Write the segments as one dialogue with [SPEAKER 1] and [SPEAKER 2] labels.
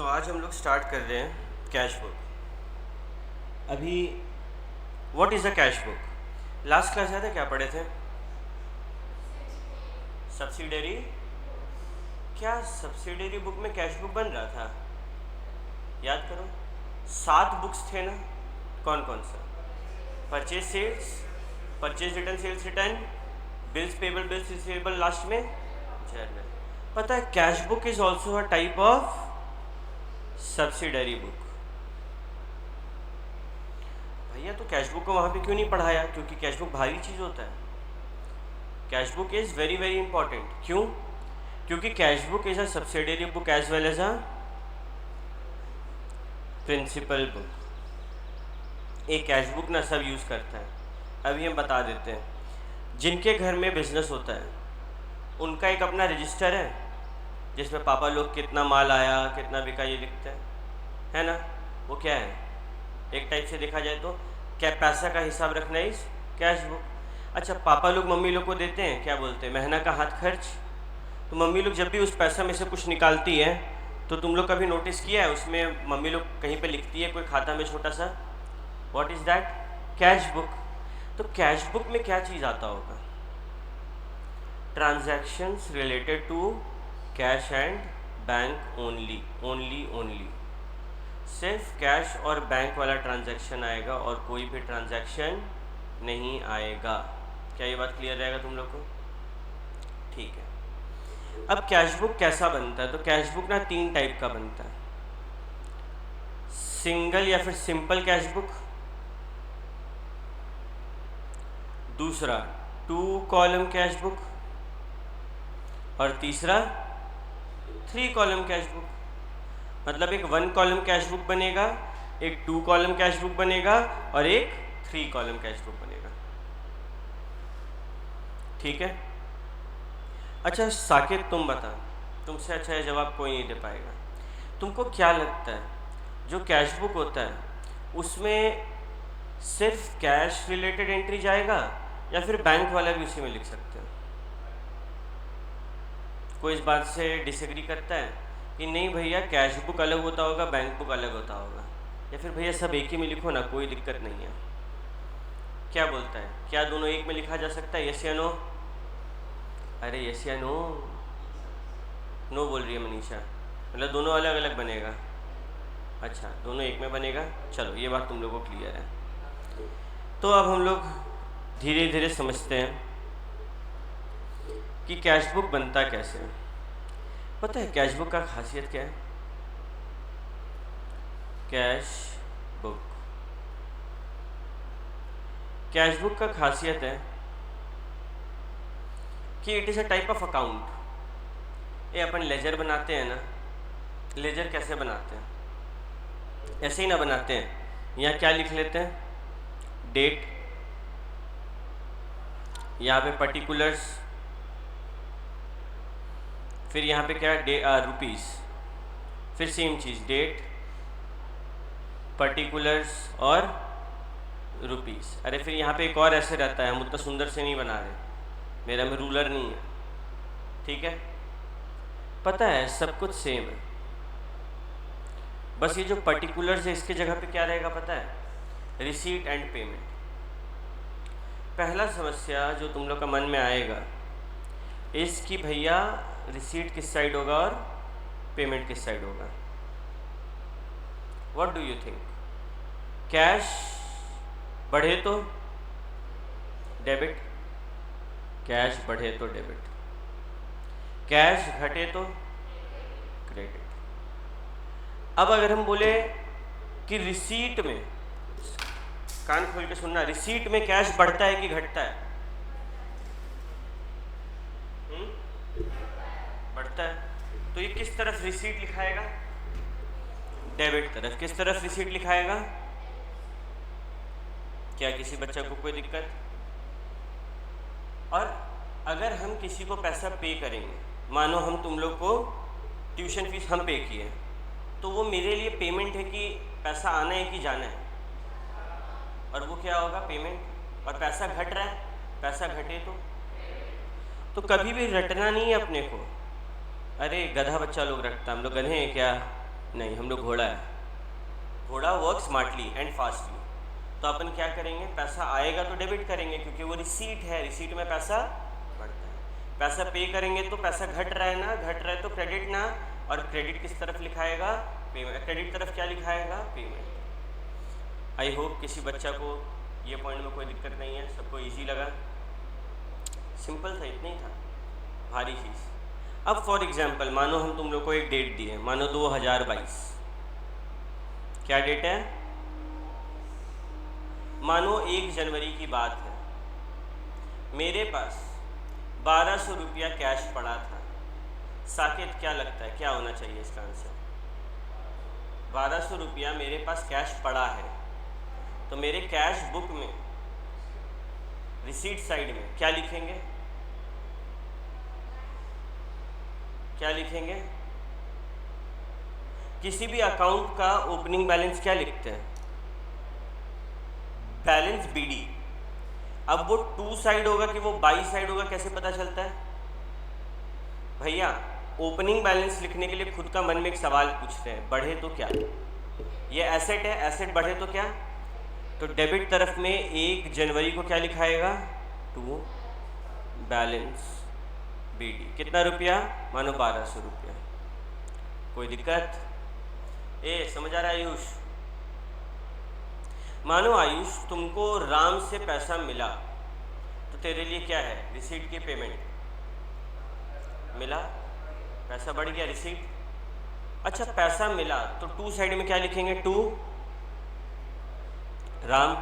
[SPEAKER 1] आज हम लोग स्टार्ट कर रहे हैं कैश बुक। अभी what is a cash book? Last class याद है क्या पढ़े थे? सब्सिडरी। क्या सब्सिडरी बुक में कैश बुक बन रहा था? याद करो, 7 बुक्स थे ना? कौन कौन सा? Purchase sales, purchase return, sales return, bills payable, bills receivable, last में जर्नल। पता है cash book is also a type of subsidiary book. भैया तो कैश बुक को वहाँ पे क्यों नहीं पढ़ाया? क्योंकि कैश बुक भारी चीज़ होता है। Cash book is very very important. क्यों? क्योंकि cash book is a subsidiary book as well as a principal book. एक कैश बुक ना सब यूज़ करता है। अभी हम बता देते हैं। जिनके घर में बिजनेस होता है उनका एक अपना रजिस्टर है जिसमें पापा लोग कितना माल आया, कितना बिका, ये लिखते हैं, है ना? वो क्या है? एक टाइप से देखा जाए तो क्या पैसा का हिसाब रखना इस कैश बुक। अच्छा, पापा लोग मम्मी लोग को देते हैं, क्या बोलते हैं, महीना का हाथ खर्च। तो मम्मी लोग जब भी उस पैसा में से कुछ निकालती है तो तुम लोग कभी नोटिस किया है उसमें मम्मी लोग कहीं पे लिखती है कोई खाता में छोटा सा, what is that? Cash book. तो कैश बुक में क्या चीज़ आता होगा? Transactions related to cash and bank only, only only. सिर्फ कैश और बैंक वाला ट्रांजैक्शन आएगा और कोई भी ट्रांजैक्शन नहीं आएगा। क्या ये बात क्लियर रहेगा तुम लोग को? ठीक है। अब कैश बुक कैसा बनता है? तो कैश बुक ना 3 टाइप का बनता है। सिंगल या फिर सिंपल कैश बुक, दूसरा 2 कॉलम कैश बुक, और तीसरा 3 कॉलम कैश बुक। मतलब एक 1 कॉलम कैश बुक बनेगा, एक 2 कॉलम कैश बुक बनेगा और एक 3 कॉलम कैश बुक बनेगा। ठीक है? अच्छा साकिब, तुम बता, तुमसे अच्छा है जवाब कोई नहीं दे पाएगा। तुमको क्या लगता है जो कैश बुक होता है उसमें सिर्फ कैश रिलेटेड एंट्री जाएगा या फिर बैंक वाला भी उसी में लिख सकते हो? कोई इस बात से डिसएग्री करता है कि नहीं भैया कैश बुक अलग होता होगा, बैंक बुक अलग होता होगा, या फिर भैया सब एक ही में लिखो ना, कोई दिक्कत नहीं है? क्या बोलता है? क्या दोनों एक में लिखा जा सकता है? यस या नो? अरे यस या नो? नो बोल रही है मनीषा। मतलब दोनों अलग अलग बनेगा? अच्छा, दोनों एक में बनेगा। चलो ये बात तुम लोगों को क्लियर है। तो अब हम लोग धीरे धीरे समझते हैं कि कैश बुक बनता कैसे है। पता है कैश बुक का खासियत क्या है? कैश बुक, कैश बुक का खासियत है कि it is a type of account. ये अपन लेजर बनाते हैं ना, लेजर कैसे बनाते हैं? ऐसे ही ना बनाते हैं। यहाँ क्या लिख लेते हैं? डेट, यहाँ पे पर्टिकुलर्स, फिर यहाँ पे क्या है? रुपीज़, फिर सेम चीज़, डेट, पर्टिकुलर्स और रुपीज़। अरे फिर यहाँ पे एक और ऐसे रहता है, हम उतना सुंदर से नहीं बना रहे, मेरा में रूलर नहीं है, ठीक है? पता है सब कुछ सेम है, बस ये जो पर्टिकुलर्स है इसके जगह पे क्या रहेगा पता है? Receipt and payment. पहला समस्या जो तुम लोग का मन में आएगा इसकी, भैया रिसीट किस साइड होगा और पेमेंट किस साइड होगा? What do you think? Cash बढ़े तो डेबिट, कैश बढ़े तो डेबिट, कैश घटे तो क्रेडिट। अब अगर हम बोले कि रिसीट में, कान खोल के सुनना, रिसीट में कैश बढ़ता है कि घटता है? बढ़ता है। तो ये किस तरफ रिसीट लिखाएगा? डेबिट तरफ। किस तरफ रिसीट लिखाएगा? क्या किसी बच्चे को कोई दिक्कत? और अगर हम किसी को पैसा पे करेंगे, मानो हम तुम लोग को ट्यूशन फीस हम पे किए, तो वो मेरे लिए पेमेंट है कि पैसा आना है कि जाना है? और वो क्या होगा? पेमेंट। और पैसा घट रहा है, पैसा घटे तो कभी भी रटना नहीं है अपने को। अरे गधा बच्चा लोग रखता, हम लोग गधे हैं क्या? नहीं, हम लोग घोड़ा है। घोड़ा वर्क स्मार्टली एंड फास्टली। तो अपन क्या करेंगे, पैसा आएगा तो डेबिट करेंगे क्योंकि वो रिसीट है, रिसीट में पैसा बढ़ता है। पैसा पे करेंगे तो पैसा घट रहा है ना, घट रहा है तो क्रेडिट ना, और क्रेडिट किस तरफ लिखाएगा, पेमेंट। क्रेडिट तरफ क्या लिखाएगा, पेमेंट। आई होप किसी बच्चा को ये पॉइंट में कोई दिक्कत नहीं है, सबको इजी लगा, सिंपल था, इतना ही था, भारी चीज़। अब फॉर एग्जाम्पल मानो हम तुम लोग को एक डेट दी है, मानो 2022, क्या डेट है, मानो 1 जनवरी की बात है। मेरे पास 1200 रुपया कैश पड़ा था। साकेत क्या लगता है क्या होना चाहिए इसका आंसर? 1200 रुपया मेरे पास कैश पड़ा है, तो मेरे कैश बुक में रिसीट साइड में क्या लिखेंगे, क्या लिखेंगे? किसी भी अकाउंट का ओपनिंग बैलेंस क्या लिखते हैं, बैलेंस बीडी। अब वो 2 साइड होगा कि वो बाई साइड होगा, कैसे पता चलता है भैया? ओपनिंग बैलेंस लिखने के लिए खुद का मन में एक सवाल पूछते हैं, बढ़े तो क्या? ये एसेट है, एसेट बढ़े तो क्या? तो डेबिट तरफ में 1 जनवरी को क्या लिखाएगा, टू बैलेंस बीडी। कितना रुपया, मानो 1200 रुपया। कोई दिक्कत? समझ आ रहा है आयुष? मानो आयुष तुमको राम से पैसा मिला, तो तेरे लिए क्या है, रिसीट की पेमेंट मिला, पैसा बढ़ गया, रिसीट। अच्छा पैसा मिला तो 2 साइड में क्या लिखेंगे, टू राम,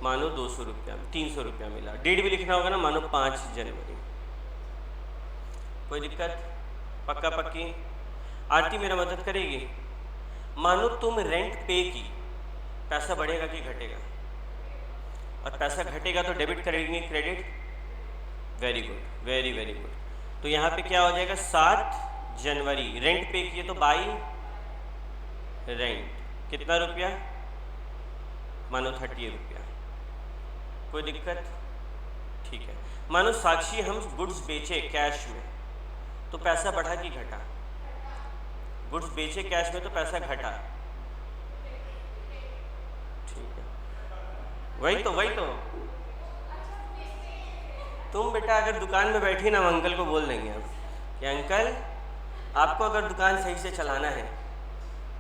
[SPEAKER 1] मानो 200 रुपया, 300 रुपया मिला। डेट भी लिखना होगा ना, मानो 5 जनवरी। कोई दिक्कत? पक्का पक्की? आरती मेरा मदद करेगी? मानो तुम रेंट पे की, पैसा बढ़ेगा कि घटेगा? और पैसा घटेगा तो डेबिट करेंगे, credit. Very good, very very good. तो यहाँ पे क्या हो जाएगा, 7 जनवरी रेंट पे किए तो बाई रेंट, कितना रुपया, मानो 30 रुपया। कोई दिक्कत? ठीक है। मानो साक्षी हम गुड्स बेचे कैश में, तो पैसा बढ़ा कि घटा? गुड्स बेचे कैश में तो पैसा घटा, ठीक है। वही तो तुम बेटा अगर दुकान में बैठी ना, हम अंकल को बोल देंगे अब कि अंकल आपको अगर दुकान सही से चलाना है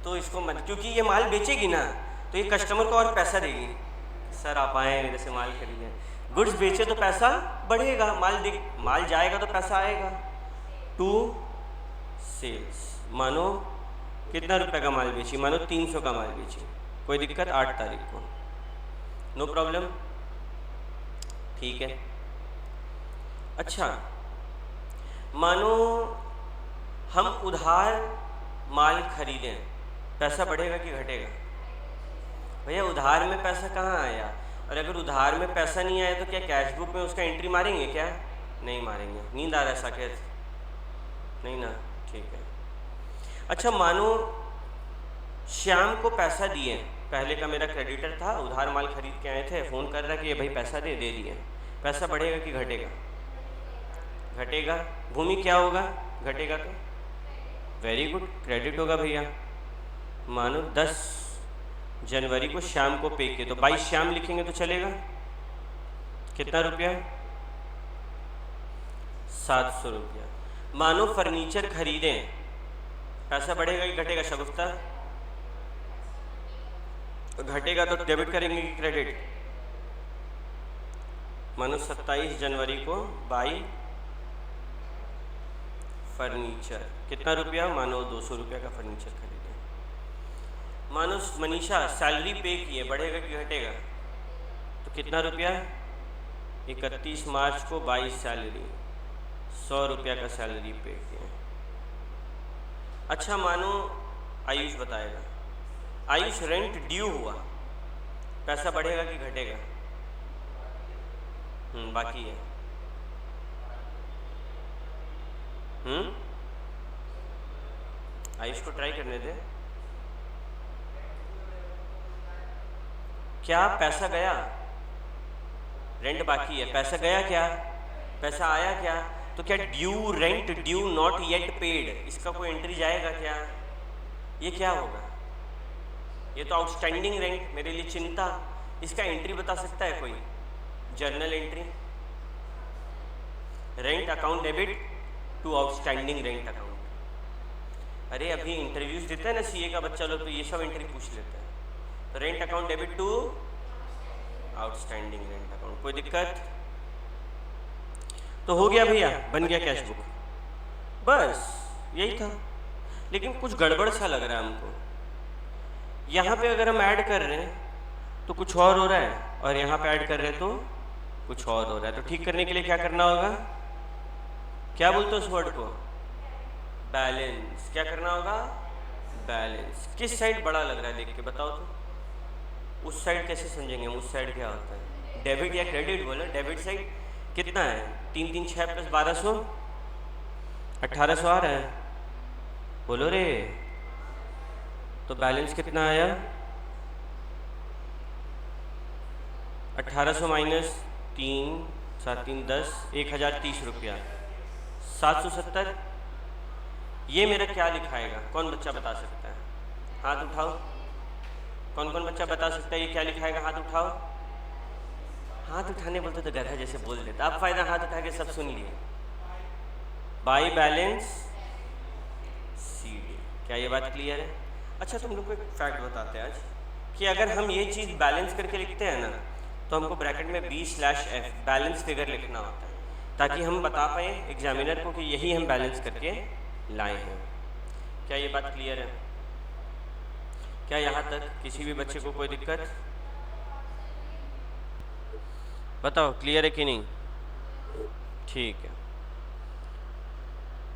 [SPEAKER 1] तो इसको मत, क्योंकि ये माल बेचेगी ना तो ये कस्टमर को और पैसा देगी। सर आप आए मेरे से माल खरीदें, गुड्स बेचे तो पैसा बढ़ेगा, माल जाएगा तो पैसा आएगा। टू सेल्स, मानो कितना रुपए का माल बेची, मानो 300 का माल बेची। कोई दिक्कत? 8 तारीख को, नो प्रॉब्लम, ठीक है। अच्छा मानो हम उधार माल खरीदें, पैसा बढ़ेगा कि घटेगा? भैया उधार में पैसा कहाँ आया? और अगर उधार में पैसा नहीं आया तो क्या कैश बुक में उसका एंट्री मारेंगे क्या? नहीं मारेंगे। नींद आ रहा है साकेत? नहीं ना, ठीक है। अच्छा मानो श्याम को पैसा दिए, पहले का मेरा क्रेडिटर था, उधार माल खरीद के आए थे, फ़ोन कर रहा है कि ये भाई पैसा दे दिए। पैसा बढ़ेगा कि घटेगा? घटेगा। भूमि क्या होगा, घटेगा तो? वेरी गुड, क्रेडिट होगा भैया। मानो 10 जनवरी को श्याम को पे किए, तो 22 श्याम लिखेंगे तो चलेगा। कितना रुपया? 700 रुपया। मानो फर्नीचर खरीदें, पैसा बढ़ेगा कि घटेगा शगुफ्ता? घटेगा तो डेबिट करेंगे कि क्रेडिट? मानो 27 जनवरी को बाई फर्नीचर, कितना रुपया? मानो 200 रुपया का फर्नीचर खरीदे। मानो मनीषा सैलरी पे किए, बढ़ेगा कि घटेगा? तो कितना रुपया? 31 मार्च को 22 सैलरी, 100 रुपया का सैलरी पे किए। अच्छा मानो आयुष बताएगा, आयुष रेंट ड्यू हुआ, पैसा बढ़ेगा कि घटेगा? बाकी है। आयुष को ट्राई करने दे। क्या पैसा गया? रेंट बाकी है, पैसा गया क्या? पैसा आया क्या? तो क्या due rent, due not yet paid, इसका कोई एंट्री जाएगा क्या? ये क्या होगा? ये तो आउटस्टैंडिंग रेंट, मेरे लिए चिंता। इसका एंट्री बता सकता है कोई? Journal entry, rent account debit to outstanding rent account. अरे अभी इंटरव्यूज देता है ना सीए का बच्चा लोग, तो ये सब एंट्री पूछ लेता है। तो rent account debit to outstanding rent account, कोई दिक्कत? तो हो गया भैया, बन गया कैश बुक, बस यही था। लेकिन कुछ गड़बड़ सा लग रहा है हमको। यहाँ पे अगर हम ऐड कर रहे हैं तो कुछ और हो रहा है, और यहाँ पे ऐड कर रहे हैं तो कुछ और हो रहा है। तो ठीक करने के लिए क्या करना होगा? क्या बोलते हो उस वर्ड को? बैलेंस। क्या करना होगा? बैलेंस। किस साइड बड़ा लग रहा है देख के बताओ तो? उस साइड कैसे समझेंगे हम? उस साइड क्या होता है? डेबिट या क्रेडिट बोलो। डेबिट साइड कितना है? 3 3 6 प्लस 1200, 1800 आ रहा है, बोलो रे। तो बैलेंस कितना आया? 1800 माइनस 3 7 3 10, 1030 रुपया, 770। ये मेरा क्या लिखाएगा? कौन बच्चा बता सकता है? हाथ उठाओ। कौन कौन बच्चा बता सकता है ये क्या लिखाएगा? हाथ उठाओ। हाथ उठाने बोलते तो गधा जैसे बोल देता। अब फायदा हाथ उठा के सब सुन लिए। By balance CD. क्या ये बात क्लियर है? अच्छा तुम लोग को एक फैक्ट बताते हैं आज, कि अगर हम ये चीज़ बैलेंस करके लिखते हैं ना, तो हमको ब्रैकेट में B/F बैलेंस फिगर लिखना होता है, ताकि हम बता पाए एग्जामिनर को कि यही हम बैलेंस करके लाए हैं। क्या ये बात क्लियर है? क्या यहाँ तक किसी भी बच्चे को कोई दिक्कत? बताओ क्लियर है कि नहीं? ठीक है।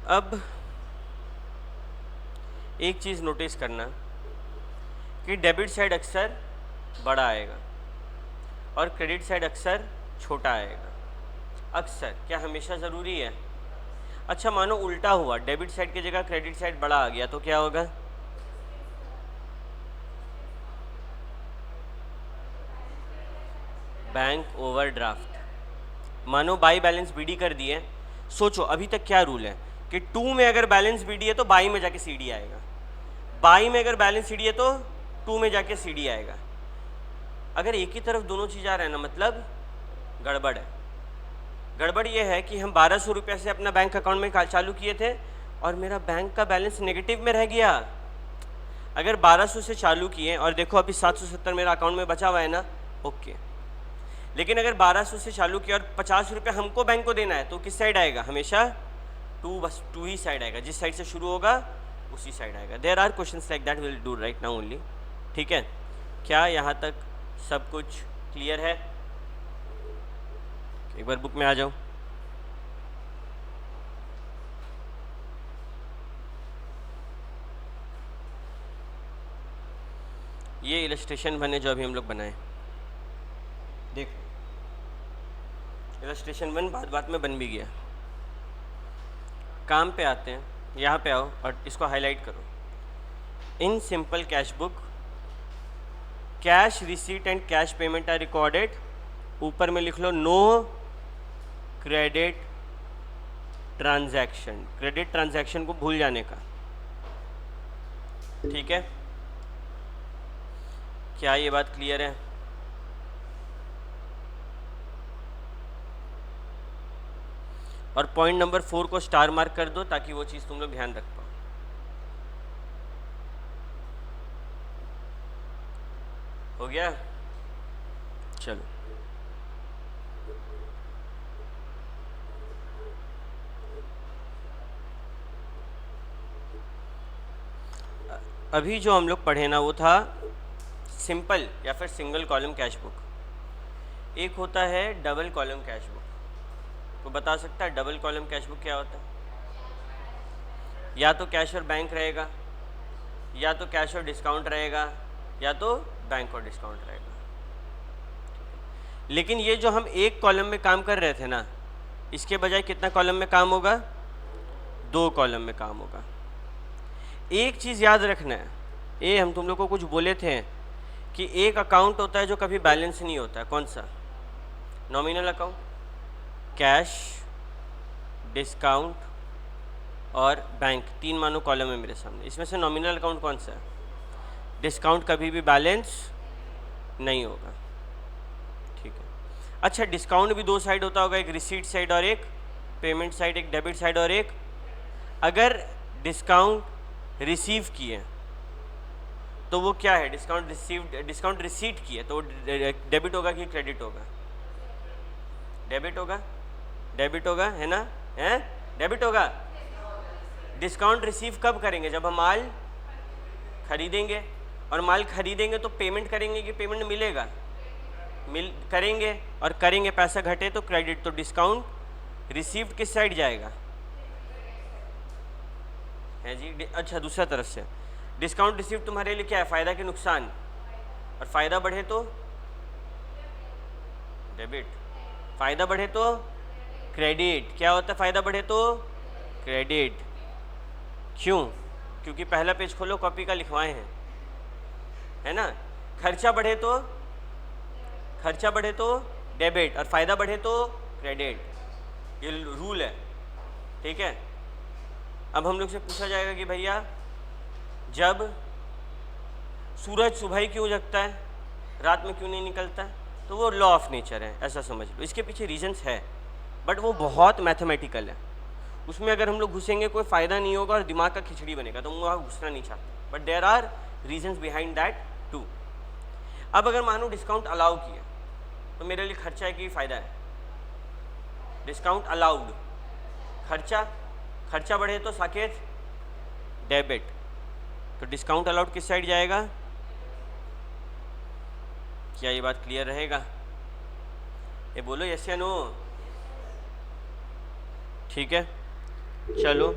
[SPEAKER 1] अब एक चीज़ नोटिस करना कि डेबिट साइड अक्सर बड़ा आएगा और क्रेडिट साइड अक्सर छोटा आएगा। अक्सर, क्या हमेशा ज़रूरी है? अच्छा मानो उल्टा हुआ, डेबिट साइड की जगह क्रेडिट साइड बड़ा आ गया, तो क्या होगा? Bank overdraft. मानो बाई बैलेंस बीडी कर दिए। सोचो अभी तक क्या रूल है कि 2 में अगर बैलेंस बीडी है तो बाई में जाके सीडी आएगा, बाई में अगर बैलेंस सीडी है तो 2 में जाके सीडी आएगा। अगर एक ही तरफ दोनों चीज़ आ रहा है ना, मतलब गड़बड़ है। गड़बड़ ये है कि हम 1200 रुपये से अपना बैंक अकाउंट में चालू किए थे और मेरा बैंक का बैलेंस नेगेटिव में रह गया। अगर 1200 से चालू किए और देखो अभी 770 मेरा अकाउंट में बचा हुआ है ना, ओके। लेकिन अगर 1200 से चालू किया और 50 रुपये हमको बैंक को देना है, तो किस साइड आएगा? हमेशा 2, बस 2 ही साइड आएगा। जिस साइड से शुरू होगा उसी साइड आएगा। There are questions like that, will do right now only. ठीक है, क्या यहाँ तक सब कुछ क्लियर है? एक बार बुक में आ जाओ। ये इलस्ट्रेशन बने जो अभी हम लोग बनाए, देखो इलस्ट्रेशन 1 बात बात में बन भी गया। काम पे आते हैं, यहाँ पे आओ और इसको हाईलाइट करो। In simple cash book cash receipt and cash payment are recorded. ऊपर में लिख लो no credit transaction. Credit transaction को भूल जाने का, ठीक है? क्या ये बात क्लियर है? और पॉइंट नंबर 4 को स्टार मार्क कर दो ताकि वो चीज़ तुम लोग ध्यान रख पाओ। हो गया? चलो अभी जो हम लोग पढ़े ना वो था सिंपल या फिर सिंगल कॉलम कैश बुक। एक होता है डबल कॉलम कैश बुक। तो बता सकता है डबल कॉलम कैश बुक क्या होता है? या तो कैश और बैंक रहेगा, या तो कैश और डिस्काउंट रहेगा, या तो बैंक और डिस्काउंट रहेगा। लेकिन ये जो हम एक कॉलम में काम कर रहे थे ना, इसके बजाय कितना कॉलम में काम होगा? 2 कॉलम में काम होगा। एक चीज़ याद रखना है, ये हम तुम लोग को कुछ बोले थे कि एक अकाउंट होता है जो कभी बैलेंस नहीं होता है। कौन सा? Nominal account. कैश, डिस्काउंट, और बैंक, 3 मानो कॉलम है मेरे सामने। इसमें से नॉमिनल अकाउंट कौन सा है? डिस्काउंट कभी भी बैलेंस नहीं होगा, ठीक है। अच्छा, डिस्काउंट भी 2 साइड होता होगा, एक रिसीट साइड और एक पेमेंट साइड, एक डेबिट साइड और एक, अगर डिस्काउंट रिसीव किए तो वो क्या है? डिस्काउंट रिसीव्ड, डिस्काउंट रिसीट की है तो डेबिट होगा कि क्रेडिट होगा? डेबिट होगा, डेबिट होगा, है ना? है, डेबिट होगा। डिस्काउंट रिसीव कब करेंगे? जब हम माल खरीदेंगे, और माल खरीदेंगे तो पेमेंट करेंगे कि पेमेंट मिलेगा? करेंगे, और करेंगे, पैसा घटे तो क्रेडिट, तो डिस्काउंट रिसीव्ड किस साइड जाएगा? है जी। अच्छा, दूसरा तरफ से डिस्काउंट रिसीव तुम्हारे लिए क्या है? फ़ायदा कि नुकसान? और फ़ायदा बढ़े तो डेबिट, फ़ायदा बढ़े तो क्रेडिट। क्या होता है फ़ायदा बढ़े तो? क्रेडिट। क्यों? क्योंकि पहला पेज खोलो, कॉपी का लिखवाए हैं, है ना? खर्चा बढ़े तो, खर्चा बढ़े तो डेबिट, और फ़ायदा बढ़े तो क्रेडिट। ये रूल है, ठीक है। अब हम लोग से पूछा जाएगा कि भैया जब सूरज सुबह ही क्यों जगता है, रात में क्यों नहीं निकलता? तो वो लॉ ऑफ नेचर है, ऐसा समझ लो। इसके पीछे रीजंस है, बट वो बहुत मैथमेटिकल है। उसमें अगर हम लोग घुसेंगे कोई फ़ायदा नहीं होगा और दिमाग का खिचड़ी बनेगा, तो मैं वहाँ घुसना नहीं चाहता, but there are reasons behind that too. अब अगर मानो डिस्काउंट अलाउ किया तो मेरे लिए खर्चा है कि फ़ायदा है? डिस्काउंट अलाउड, खर्चा, खर्चा बढ़े तो साकेत डेबिट, तो डिस्काउंट अलाउड किस साइड जाएगा? क्या ये बात क्लियर रहेगा? ये बोलो यस या नो। ठीक है, चलो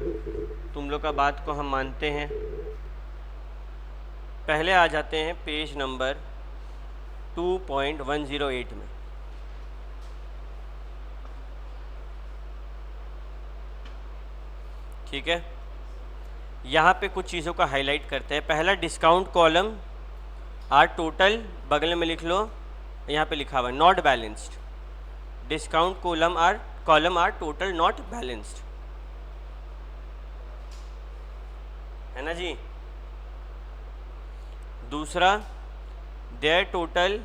[SPEAKER 1] तुम लोग का बात को हम मानते हैं। पहले आ जाते हैं पेज नंबर 2.108 में। ठीक है, यहाँ पे कुछ चीज़ों का हाईलाइट करते हैं। पहला, डिस्काउंट कॉलम आर टोटल, बगल में लिख लो, यहाँ पे लिखा हुआ है not balanced. Discount column are total not balanced, है ना जी। दूसरा, their total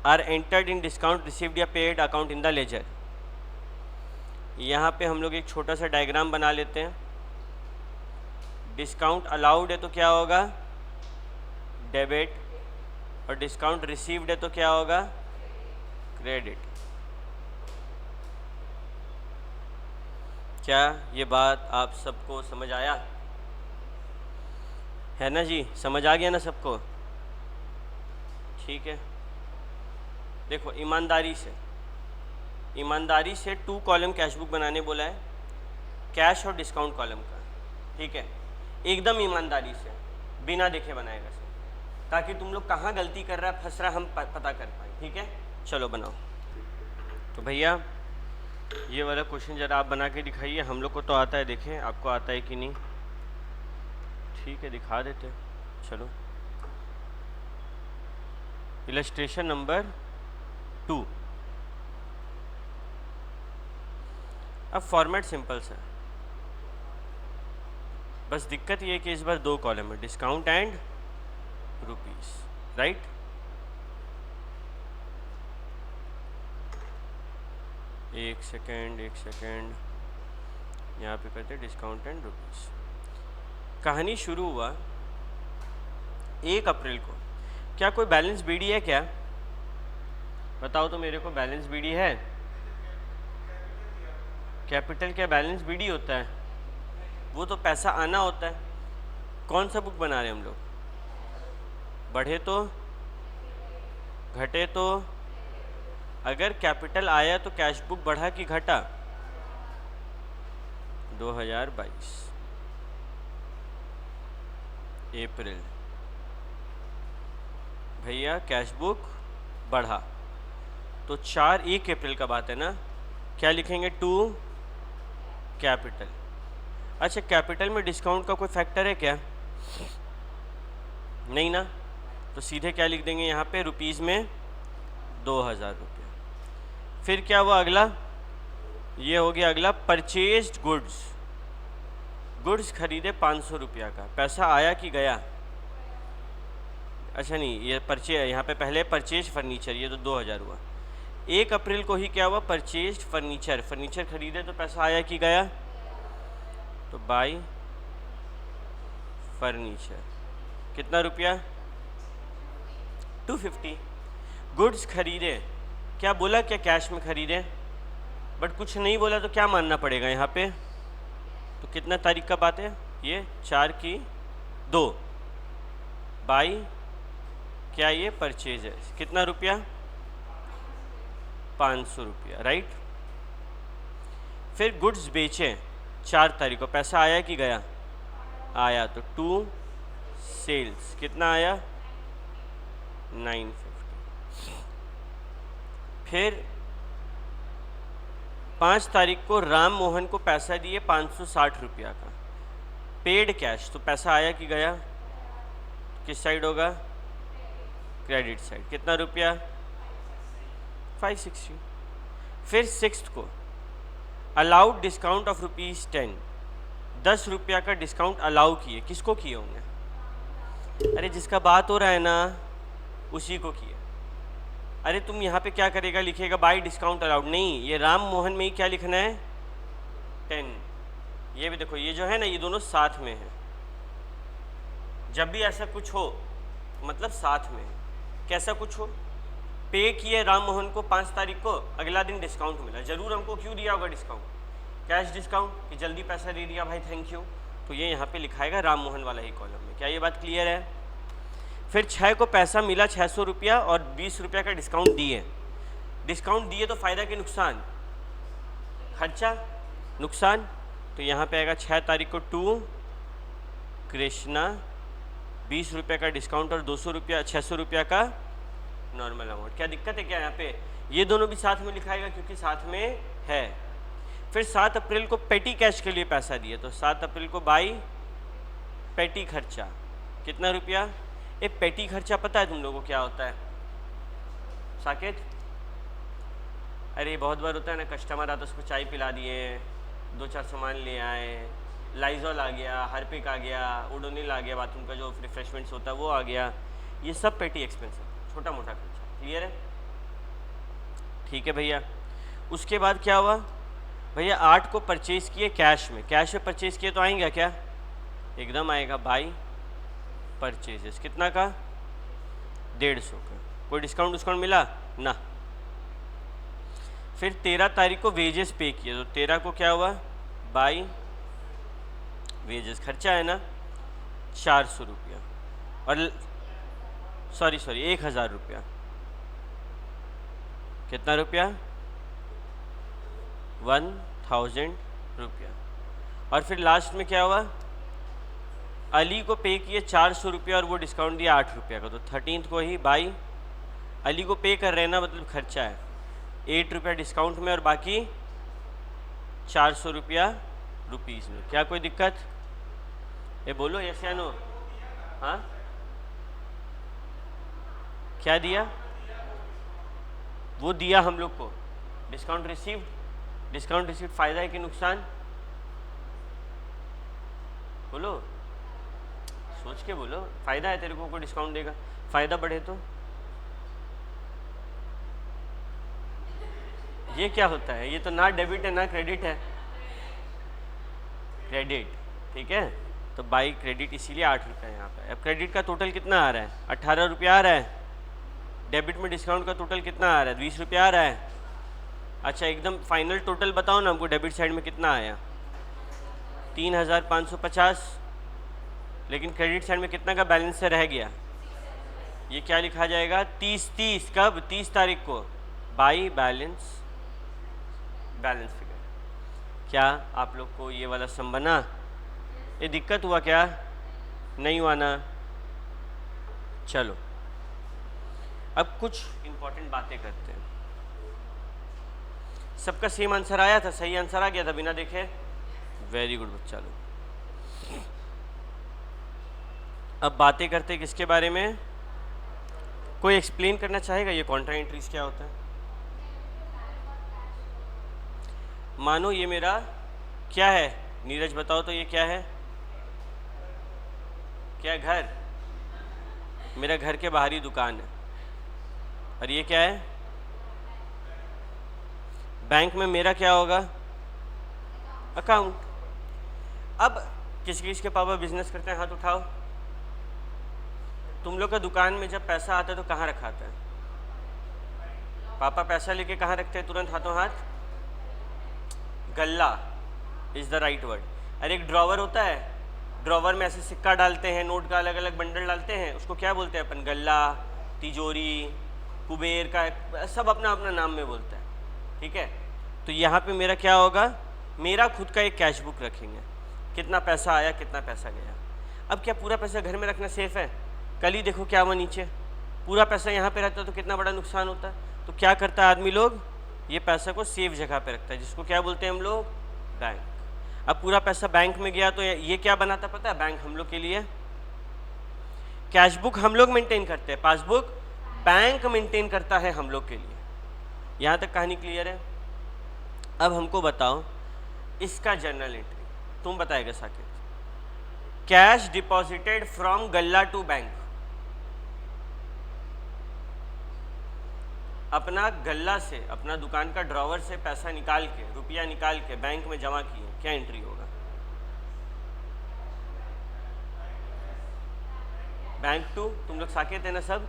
[SPEAKER 1] are entered in discount received या paid account in the ledger. यहाँ पे हम लोग एक छोटा सा डायग्राम बना लेते हैं। डिस्काउंट अलाउड है तो क्या होगा? डेबिट, और डिस्काउंट रिसीव्ड है तो क्या होगा? क्रेडिट। क्या ये बात आप सबको समझ आया? है ना जी, समझ आ गया ना सबको? ठीक है, देखो ईमानदारी से 2 कॉलम कैश बुक बनाने बोला है, कैश और डिस्काउंट कॉलम का। ठीक है, एकदम ईमानदारी से, बिना देखे बनाएगा सर, ताकि तुम लोग कहाँ गलती कर रहा है, फंस रहा, हम पता कर पाए। ठीक है, चलो बनाओ। तो भैया ये वाला क्वेश्चन ज़रा आप बना के दिखाइए, हम लोग को तो आता है, देखें आपको आता है कि नहीं। ठीक है, दिखा देते, चलो। Illustration number 2। अब फॉर्मेट सिंपल सा, बस दिक्कत ये है कि इस बार 2 कॉलम है, डिस्काउंट एंड रुपीस, राइट। एक सेकेंड, यहाँ पे करते डिस्काउंट एंड रुपीस। कहानी शुरू हुआ 1 अप्रैल को। क्या कोई बैलेंस बीडी है क्या? बताओ तो मेरे को, बैलेंस बीडी है? कैपिटल क्या बैलेंस बीडी होता है? वो तो पैसा आना होता है। कौन सा बुक बना रहे हैं हम लोग? बढ़े तो, घटे तो। अगर कैपिटल आया तो कैश बुक बढ़ा कि घटा? 2022 अप्रैल, भैया कैश बुक बढ़ा, तो 1 अप्रैल का बात है ना। क्या लिखेंगे? 2 कैपिटल। अच्छा, कैपिटल में डिस्काउंट का कोई फैक्टर है क्या? नहीं ना, तो सीधे क्या लिख देंगे यहाँ पे? रुपीज़ में 2000 रुपये। फिर क्या हुआ अगला? ये हो गया अगला परचेज्ड गुड्स। गुड्स खरीदे 500 रुपया का, पैसा आया कि गया? अच्छा नहीं, ये यहाँ पे पहले परचेज फर्नीचर, ये तो 2000 हुआ। 1 अप्रैल को ही क्या हुआ? परचेज्ड फर्नीचर, फर्नीचर खरीदे तो पैसा आया कि गया? तो बाई फर्नीचर कितना रुपया? 250। गुड्स खरीदे, क्या बोला? क्या कैश में खरीदे? बट कुछ नहीं बोला तो क्या मानना पड़ेगा यहाँ पे? तो कितना तारीख का बात है ये? 4 की 2 बाई क्या ये परचेज है, कितना रुपया? 500 रुपया, राइट। फिर गुड्स बेचे 4 तारीख को, पैसा आया कि गया? आया, तो 2 सेल्स कितना आया? 950। फिर 5 तारीख को राम मोहन को पैसा दिए 560 रुपया का, पेड कैश, तो पैसा आया कि गया? किस साइड होगा? क्रेडिट साइड, कितना रुपया? 560। फिर 6 को अलाउड डिस्काउंट ऑफ ₹10, 10 रुपया का डिस्काउंट अलाउ किए, किसको किए होंगे? अरे जिसका बात हो रहा है ना उसी को किए। अरे तुम यहाँ पे क्या करेगा, लिखेगा बाई डिस्काउंट अलाउड, नहीं, ये राम मोहन में ही क्या लिखना है? 10। ये भी देखो, ये जो है ना, ये दोनों साथ में है। जब भी ऐसा कुछ हो मतलब साथ में है। कैसा कुछ हो? पे किए राम मोहन को 5 तारीख को, अगला दिन डिस्काउंट मिला, जरूर हमको क्यों दिया होगा डिस्काउंट? कैश डिस्काउंट, कि जल्दी पैसा दे दिया भाई, थैंक यू। तो ये यहाँ पे लिखाएगा राम मोहन वाला ही कॉलम में। क्या ये बात क्लियर है? फिर 6 को पैसा मिला 600 रुपया और 20 रुपया का डिस्काउंट दिए। डिस्काउंट दिए तो फ़ायदा कि नुकसान? खर्चा, नुकसान। तो यहाँ पे आएगा 6 तारीख को 2 कृष्णा, 20 रुपये का डिस्काउंट और 200 रुपया 600 रुपया का नॉर्मल अमाउंट। क्या दिक्कत है क्या यहाँ पे? ये दोनों भी साथ में लिखाएगा क्योंकि साथ में है। फिर 7 अप्रैल को पेटी कैश के लिए पैसा दिए, तो 7 अप्रैल को बाई पेटी खर्चा, कितना रुपया? ये पेटी खर्चा पता है तुम लोगों को क्या होता है साकेत? अरे बहुत बार होता है ना, कस्टमर आता उसको चाय पिला दिए, 2-4 सामान ले आए, लाइजॉल आ गया, हार्पिक आ गया, ओडोनिल आ गया, बाथरूम का जो रिफ्रेशमेंट्स होता है वो आ गया, ये सब पेटी एक्सपेंस है, छोटा मोटा खर्चा। क्लियर है? ठीक है भैया। उसके बाद क्या हुआ भैया? 8 को परचेज़ किए कैश में, कैश में परचेज़ किए तो आएंगे क्या? एकदम आएगा बाई परचेजेस, कितना का? 150 का। कोई डिस्काउंट मिला ना। फिर 13 तारीख को वेजेस पे किए, तो 13 को क्या हुआ? बाई वेजेस, खर्चा है ना 400 रुपया, और सॉरी 1000 रुपया, कितना रुपया? 1000 रुपया। और फिर लास्ट में क्या हुआ? अली को पे किए 400 रुपया और वो डिस्काउंट दिया 8 रुपया का, तो 13 को ही बाई अली को पे कर रहे हैं ना, मतलब खर्चा है 8 रुपया डिस्काउंट में और बाकी 400 रुपया रुपीज़ में। क्या कोई दिक्कत? ये बोलो यस या नो? हाँ, क्या दिया? वो दिया हम लोग को डिस्काउंट रिसीव्ड। डिस्काउंट रिसीव्ड फ़ायदा है कि नुकसान? बोलो, सोच के बोलो। फ़ायदा है, तेरे को डिस्काउंट देगा, फ़ायदा बढ़े तो। ये क्या होता है? ये तो ना डेबिट है ना क्रेडिट है, क्रेडिट। ठीक है, तो बाई क्रेडिट, इसीलिए 8 रुपया यहाँ पे। अब क्रेडिट का टोटल कितना आ रहा है? 18 रुपया आ रहा है। डेबिट में डिस्काउंट का टोटल कितना आ रहा है? 20 रुपया आ रहा है। अच्छा, एकदम फाइनल टोटल बताओ ना हमको, डेबिट साइड में कितना आया? 3550। लेकिन क्रेडिट साइड में कितना का बैलेंस से रह गया? ये क्या लिखा जाएगा? 30। कब? 30 तारीख को बाई बैलेंस फिगर। क्या आप लोग को ये वाला सम बना? ये दिक्कत हुआ क्या? नहीं हुआ ना? चलो अब कुछ इंपॉर्टेंट बातें करते हैं। सबका सेम आंसर आया था? सही आंसर आ गया था बिना देखे? वेरी गुड बच्चा लोग। अब बातें करते हैं किसके बारे में? कोई एक्सप्लेन करना चाहेगा ये कॉन्ट्रा एंट्रीज क्या होता है? मानो ये मेरा क्या है, नीरज बताओ तो ये क्या है? क्या है? घर। मेरा घर के बाहर ही दुकान है। और ये क्या है? बैंक में मेरा क्या होगा? अकाउंट। अब किस किस के पापा बिजनेस करते हैं, हाथ उठाओ। तुम लोग का दुकान में जब पैसा आता है तो कहाँ रखाता है? पापा पैसा लेके कहाँ रखते हैं तुरंत हाथों हाथ? गल्ला इज द राइट वर्ड। अरे एक ड्रॉवर होता है, ड्रॉवर में ऐसे सिक्का डालते हैं, नोट का अलग अलग बंडल डालते हैं, उसको क्या बोलते हैं अपन? गल्ला, तिजोरी, कुबेर का, सब अपना अपना नाम में बोलता है, ठीक है। तो यहाँ पे मेरा क्या होगा? मेरा खुद का एक कैश बुक रखेंगे, कितना पैसा आया कितना पैसा गया। अब क्या पूरा पैसा घर में रखना सेफ है? कल ही देखो क्या हुआ नीचे, पूरा पैसा यहाँ पे रहता तो कितना बड़ा नुकसान होता। तो क्या करता है आदमी लोग? ये पैसा को सेफ जगह पे रखता है, जिसको क्या बोलते हैं हम लोग? बैंक। अब पूरा पैसा बैंक में गया तो ये क्या बनाता पता है? बैंक हम लोग के लिए। कैश बुक हम लोग मेंटेन करते हैं, पासबुक बैंक मेंटेन करता है हम लोग के लिए। यहाँ तक कहानी क्लियर है? अब हमको बताओ इसका जर्नल एंट्री, तुम बताएगा साकेत। कैश डिपॉजिटेड फ्रॉम गल्ला टू बैंक। अपना गल्ला से, अपना दुकान का ड्रॉवर से पैसा निकाल के, रुपया निकाल के बैंक में जमा किए, क्या एंट्री होगा? Bank to. तुम लोग साकेत है ना सब?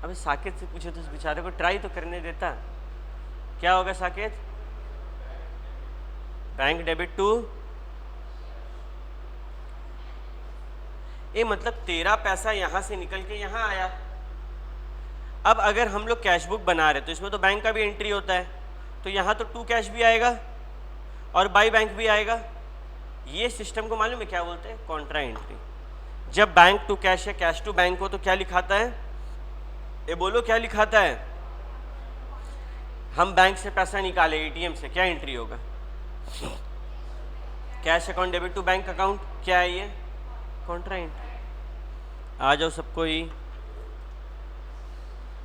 [SPEAKER 1] अबे साकेत से पूछो तो उस बेचारे को ट्राई तो करने देता। क्या होगा साकेत? Bank debit to. ये मतलब तेरा पैसा यहां से निकल के यहां आया। अब अगर हम लोग कैश बुक बना रहे तो इसमें तो बैंक का भी एंट्री होता है, तो यहाँ तो टू कैश भी आएगा और बाई बैंक भी आएगा। ये सिस्टम को मालूम है क्या बोलते हैं? Contra entry. जब बैंक टू कैश है, कैश टू बैंक हो, तो क्या लिखाता है? ये बोलो क्या लिखाता है? हम बैंक से पैसा निकाले एटीएम से, क्या एंट्री होगा? Cash account debit to bank account, क्या है ये? Contra entry. आ जाओ सबको ही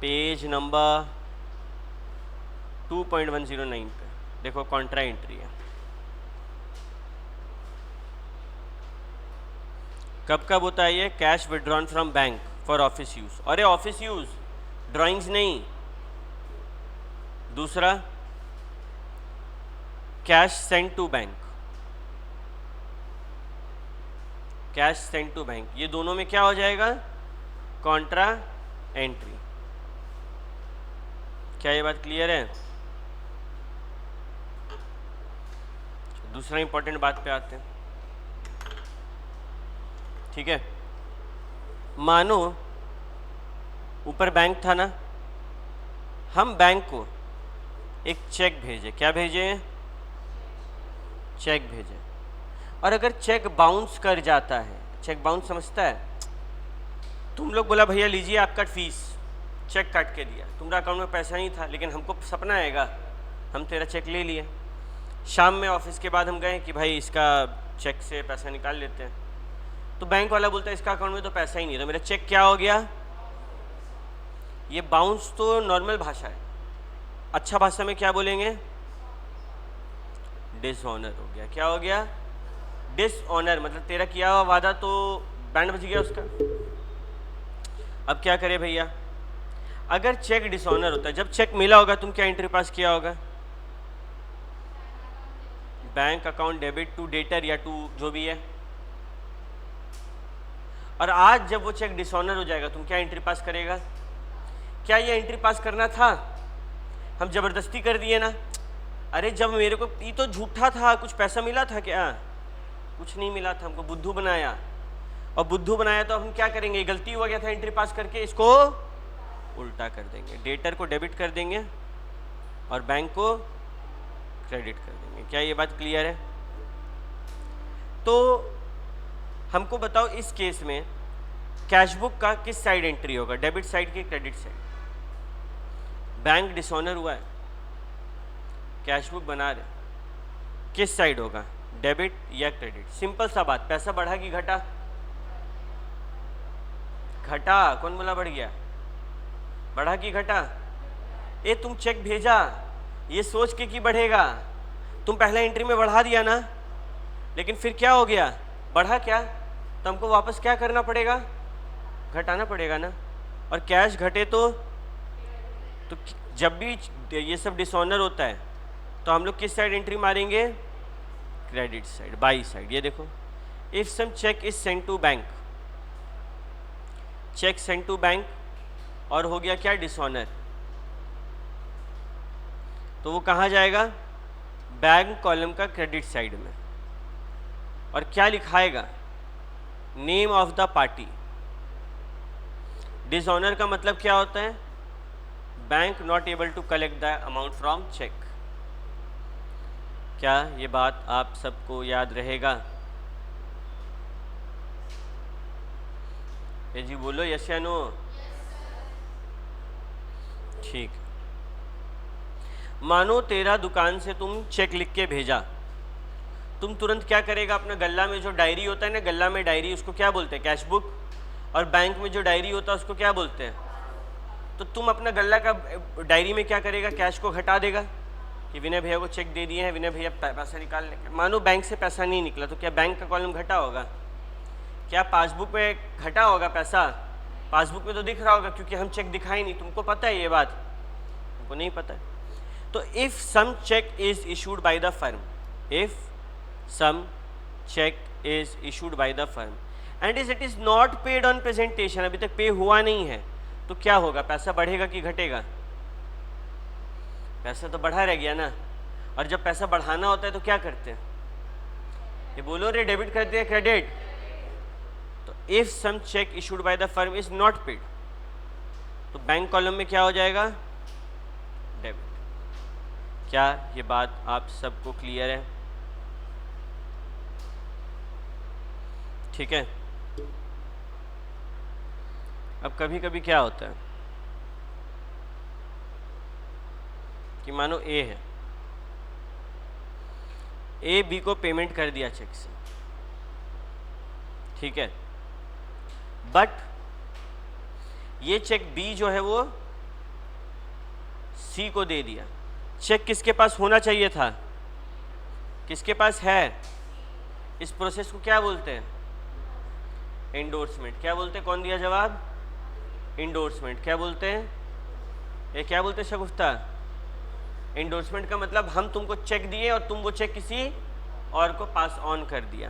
[SPEAKER 1] पेज नंबर 2.109 पे देखो, कॉन्ट्रा एंट्री है। कब कब होता है ये? Cash withdrawn from bank for office use. अरे ऑफिस यूज, ड्राइंग्स नहीं। दूसरा cash send to bank, cash send to bank, ये दोनों में क्या हो जाएगा? Contra entry. क्या ये बात क्लियर है? दूसरा इंपॉर्टेंट बात पे आते हैं, ठीक है। मानो ऊपर बैंक था ना, हम बैंक को एक चेक भेजे। क्या भेजे? चेक भेजे। और अगर चेक बाउंस कर जाता है, चेक बाउंस समझता है? तुम लोग बोला भैया लीजिए आपका फीस, चेक काट के दिया, तुम्हारा अकाउंट में पैसा नहीं था, लेकिन हमको सपना आएगा, हम तेरा चेक ले लिए। शाम में ऑफिस के बाद हम गए कि भाई इसका चेक से पैसा निकाल लेते हैं, तो बैंक वाला बोलता है इसका अकाउंट में तो पैसा ही नहीं था, मेरा चेक क्या हो गया? ये बाउंस तो नॉर्मल भाषा है, अच्छा भाषा में क्या बोलेंगे? डिसऑनर हो गया। क्या हो गया? डिसऑनर, मतलब तेरा किया हुआ वादा तो बैंड बज गया उसका। अब क्या करे भैया? अगर चेक डिसऑनर होता है, जब चेक मिला होगा तुम क्या एंट्री पास किया होगा? Bank account debit to debtor या टू जो भी है। और आज जब वो चेक डिसऑनर हो जाएगा तुम क्या एंट्री पास करेगा? क्या ये एंट्री पास करना था? हम जबरदस्ती कर दिए ना। अरे जब मेरे को, ये तो झूठा था, कुछ पैसा मिला था क्या? कुछ नहीं मिला था, हमको बुद्धू बनाया। और बुद्धू बनाया तो हम क्या करेंगे? गलती हो गया था एंट्री पास करके, इसको उल्टा कर देंगे, डेटर को डेबिट कर देंगे और बैंक को क्रेडिट कर देंगे। क्या ये बात क्लियर है? तो हमको बताओ इस केस में कैश बुक का किस साइड एंट्री होगा? डेबिट साइड की क्रेडिट साइड? बैंक डिसऑनर हुआ है, कैश बुक बना रहे, किस साइड होगा? डेबिट या क्रेडिट? सिंपल सा बात। पैसा बढ़ा कि घटा? घटा। कौन बोला बढ़ गया? बढ़ा कि घटा? ये तुम चेक भेजा ये सोच के कि बढ़ेगा, तुम पहला एंट्री में बढ़ा दिया ना, लेकिन फिर क्या हो गया, बढ़ा क्या, तो हमको वापस क्या करना पड़ेगा, घटाना पड़ेगा ना। और कैश घटे तो जब भी ये सब डिसऑनर होता है तो हम लोग किस साइड एंट्री मारेंगे, क्रेडिट साइड, बाई साइड। ये देखो, if some cheque is sent to bank, cheque sent to bank और हो गया क्या, डिसऑनर, तो वो कहाँ जाएगा, बैंक कॉलम का क्रेडिट साइड में। और क्या लिखाएगा, name of the party. Dishonour का मतलब क्या होता है, bank not able to collect the amount from cheque. क्या ये बात आप सबको याद रहेगा, ये जी बोलो, यस या नो। ठीक, मानो तेरा दुकान से तुम चेक लिख के भेजा, तुम तुरंत क्या करेगा, अपना गल्ला में जो डायरी होता है ना, गल्ला में डायरी, उसको क्या बोलते हैं, कैश बुक। और बैंक में जो डायरी होता है उसको क्या बोलते हैं। तो तुम अपना गल्ला का डायरी में क्या करेगा, कैश को घटा देगा कि विनय भैया को चेक दे दिए हैं, विनय भैया पैसा निकाल लेंगे। मानो बैंक से पैसा नहीं निकला, तो क्या बैंक का कॉलम घटा होगा, क्या पासबुक में घटा होगा पैसा, पासबुक में तो दिख रहा होगा, क्योंकि हम चेक दिखाए नहीं। तुमको पता है ये बात, तुमको नहीं पता है। तो if some cheque is issued by the firm, if some cheque is issued by the firm and is it is not paid on presentation, अभी तक पे हुआ नहीं है, तो क्या होगा, पैसा बढ़ेगा कि घटेगा, पैसा तो बढ़ा रह गया ना। और जब पैसा बढ़ाना होता है तो क्या करते हैं, ये बोलो रे, डेबिट करते हैं, क्रेडिट। तो if some check issued by the firm is not paid, तो बैंक कॉलम में क्या हो जाएगा, डेबिट। क्या ये बात आप सबको क्लियर है, ठीक है। अब कभी कभी क्या होता है कि मानो ए है, ए बी को पेमेंट कर दिया चेक से, ठीक है, बट ये चेक बी जो है वो सी को दे दिया। चेक किसके पास होना चाहिए था, किसके पास है, इस प्रोसेस को क्या बोलते हैं, एंडोर्समेंट। क्या बोलते हैं, कौन दिया जवाब, एंडोर्समेंट। क्या बोलते हैं, ये क्या बोलते हैं शगुफ्ता, एंडोर्समेंट का मतलब हम तुमको चेक दिए और तुम वो चेक किसी और को पास ऑन कर दिया।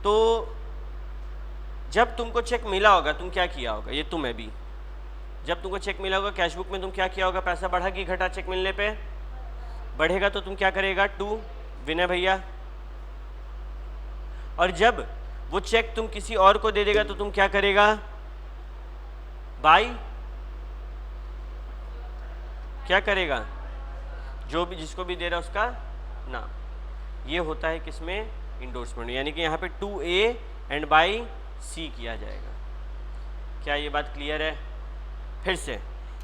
[SPEAKER 1] तो जब तुमको चेक मिला होगा तुम क्या किया होगा, ये तुम है भी, जब तुमको चेक मिला होगा कैश बुक में तुम क्या किया होगा, पैसा बढ़ा कि घटा, चेक मिलने पे बढ़ेगा तो तुम क्या करेगा, टू विनय भैया। और जब वो चेक तुम किसी और को दे देगा तो तुम क्या करेगा, बाई, क्या करेगा, जो भी जिसको भी दे रहा उसका नाम। ये होता है किसमें, इंडोर्समेंट, यानी कि यहाँ पे टू ए एंड बाई सी किया जाएगा। क्या ये बात क्लियर है, फिर से,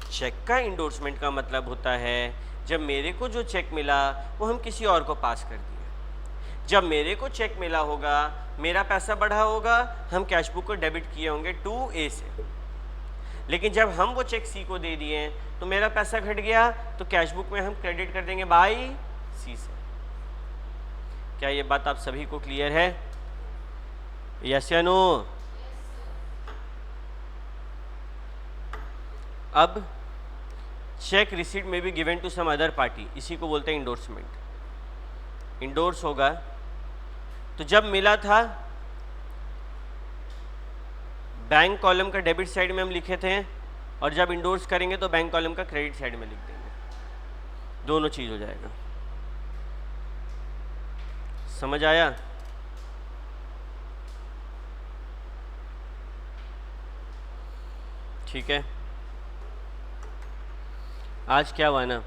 [SPEAKER 1] चेक का इंडोर्समेंट का मतलब होता है जब मेरे को जो चेक मिला वो हम किसी और को पास कर दिए। जब मेरे को चेक मिला होगा, मेरा पैसा बढ़ा होगा, हम कैश बुक को डेबिट किए होंगे टू ए से। लेकिन जब हम वो चेक सी को दे दिए तो मेरा पैसा घट गया, तो कैश बुक में हम क्रेडिट कर देंगे बाई सी से। क्या ये बात आप सभी को क्लियर है, यस या नो। अब चेक रिसीट में be given to some other party, इसी को बोलते हैं इंडोर्समेंट। इंडोर्स होगा तो जब मिला था बैंक कॉलम का डेबिट साइड में हम लिखे थे, और जब इंडोर्स करेंगे तो बैंक कॉलम का क्रेडिट साइड में लिख देंगे, दोनों चीज हो जाएगा। समझ आया, ठीक है। आज क्या हुआ ना,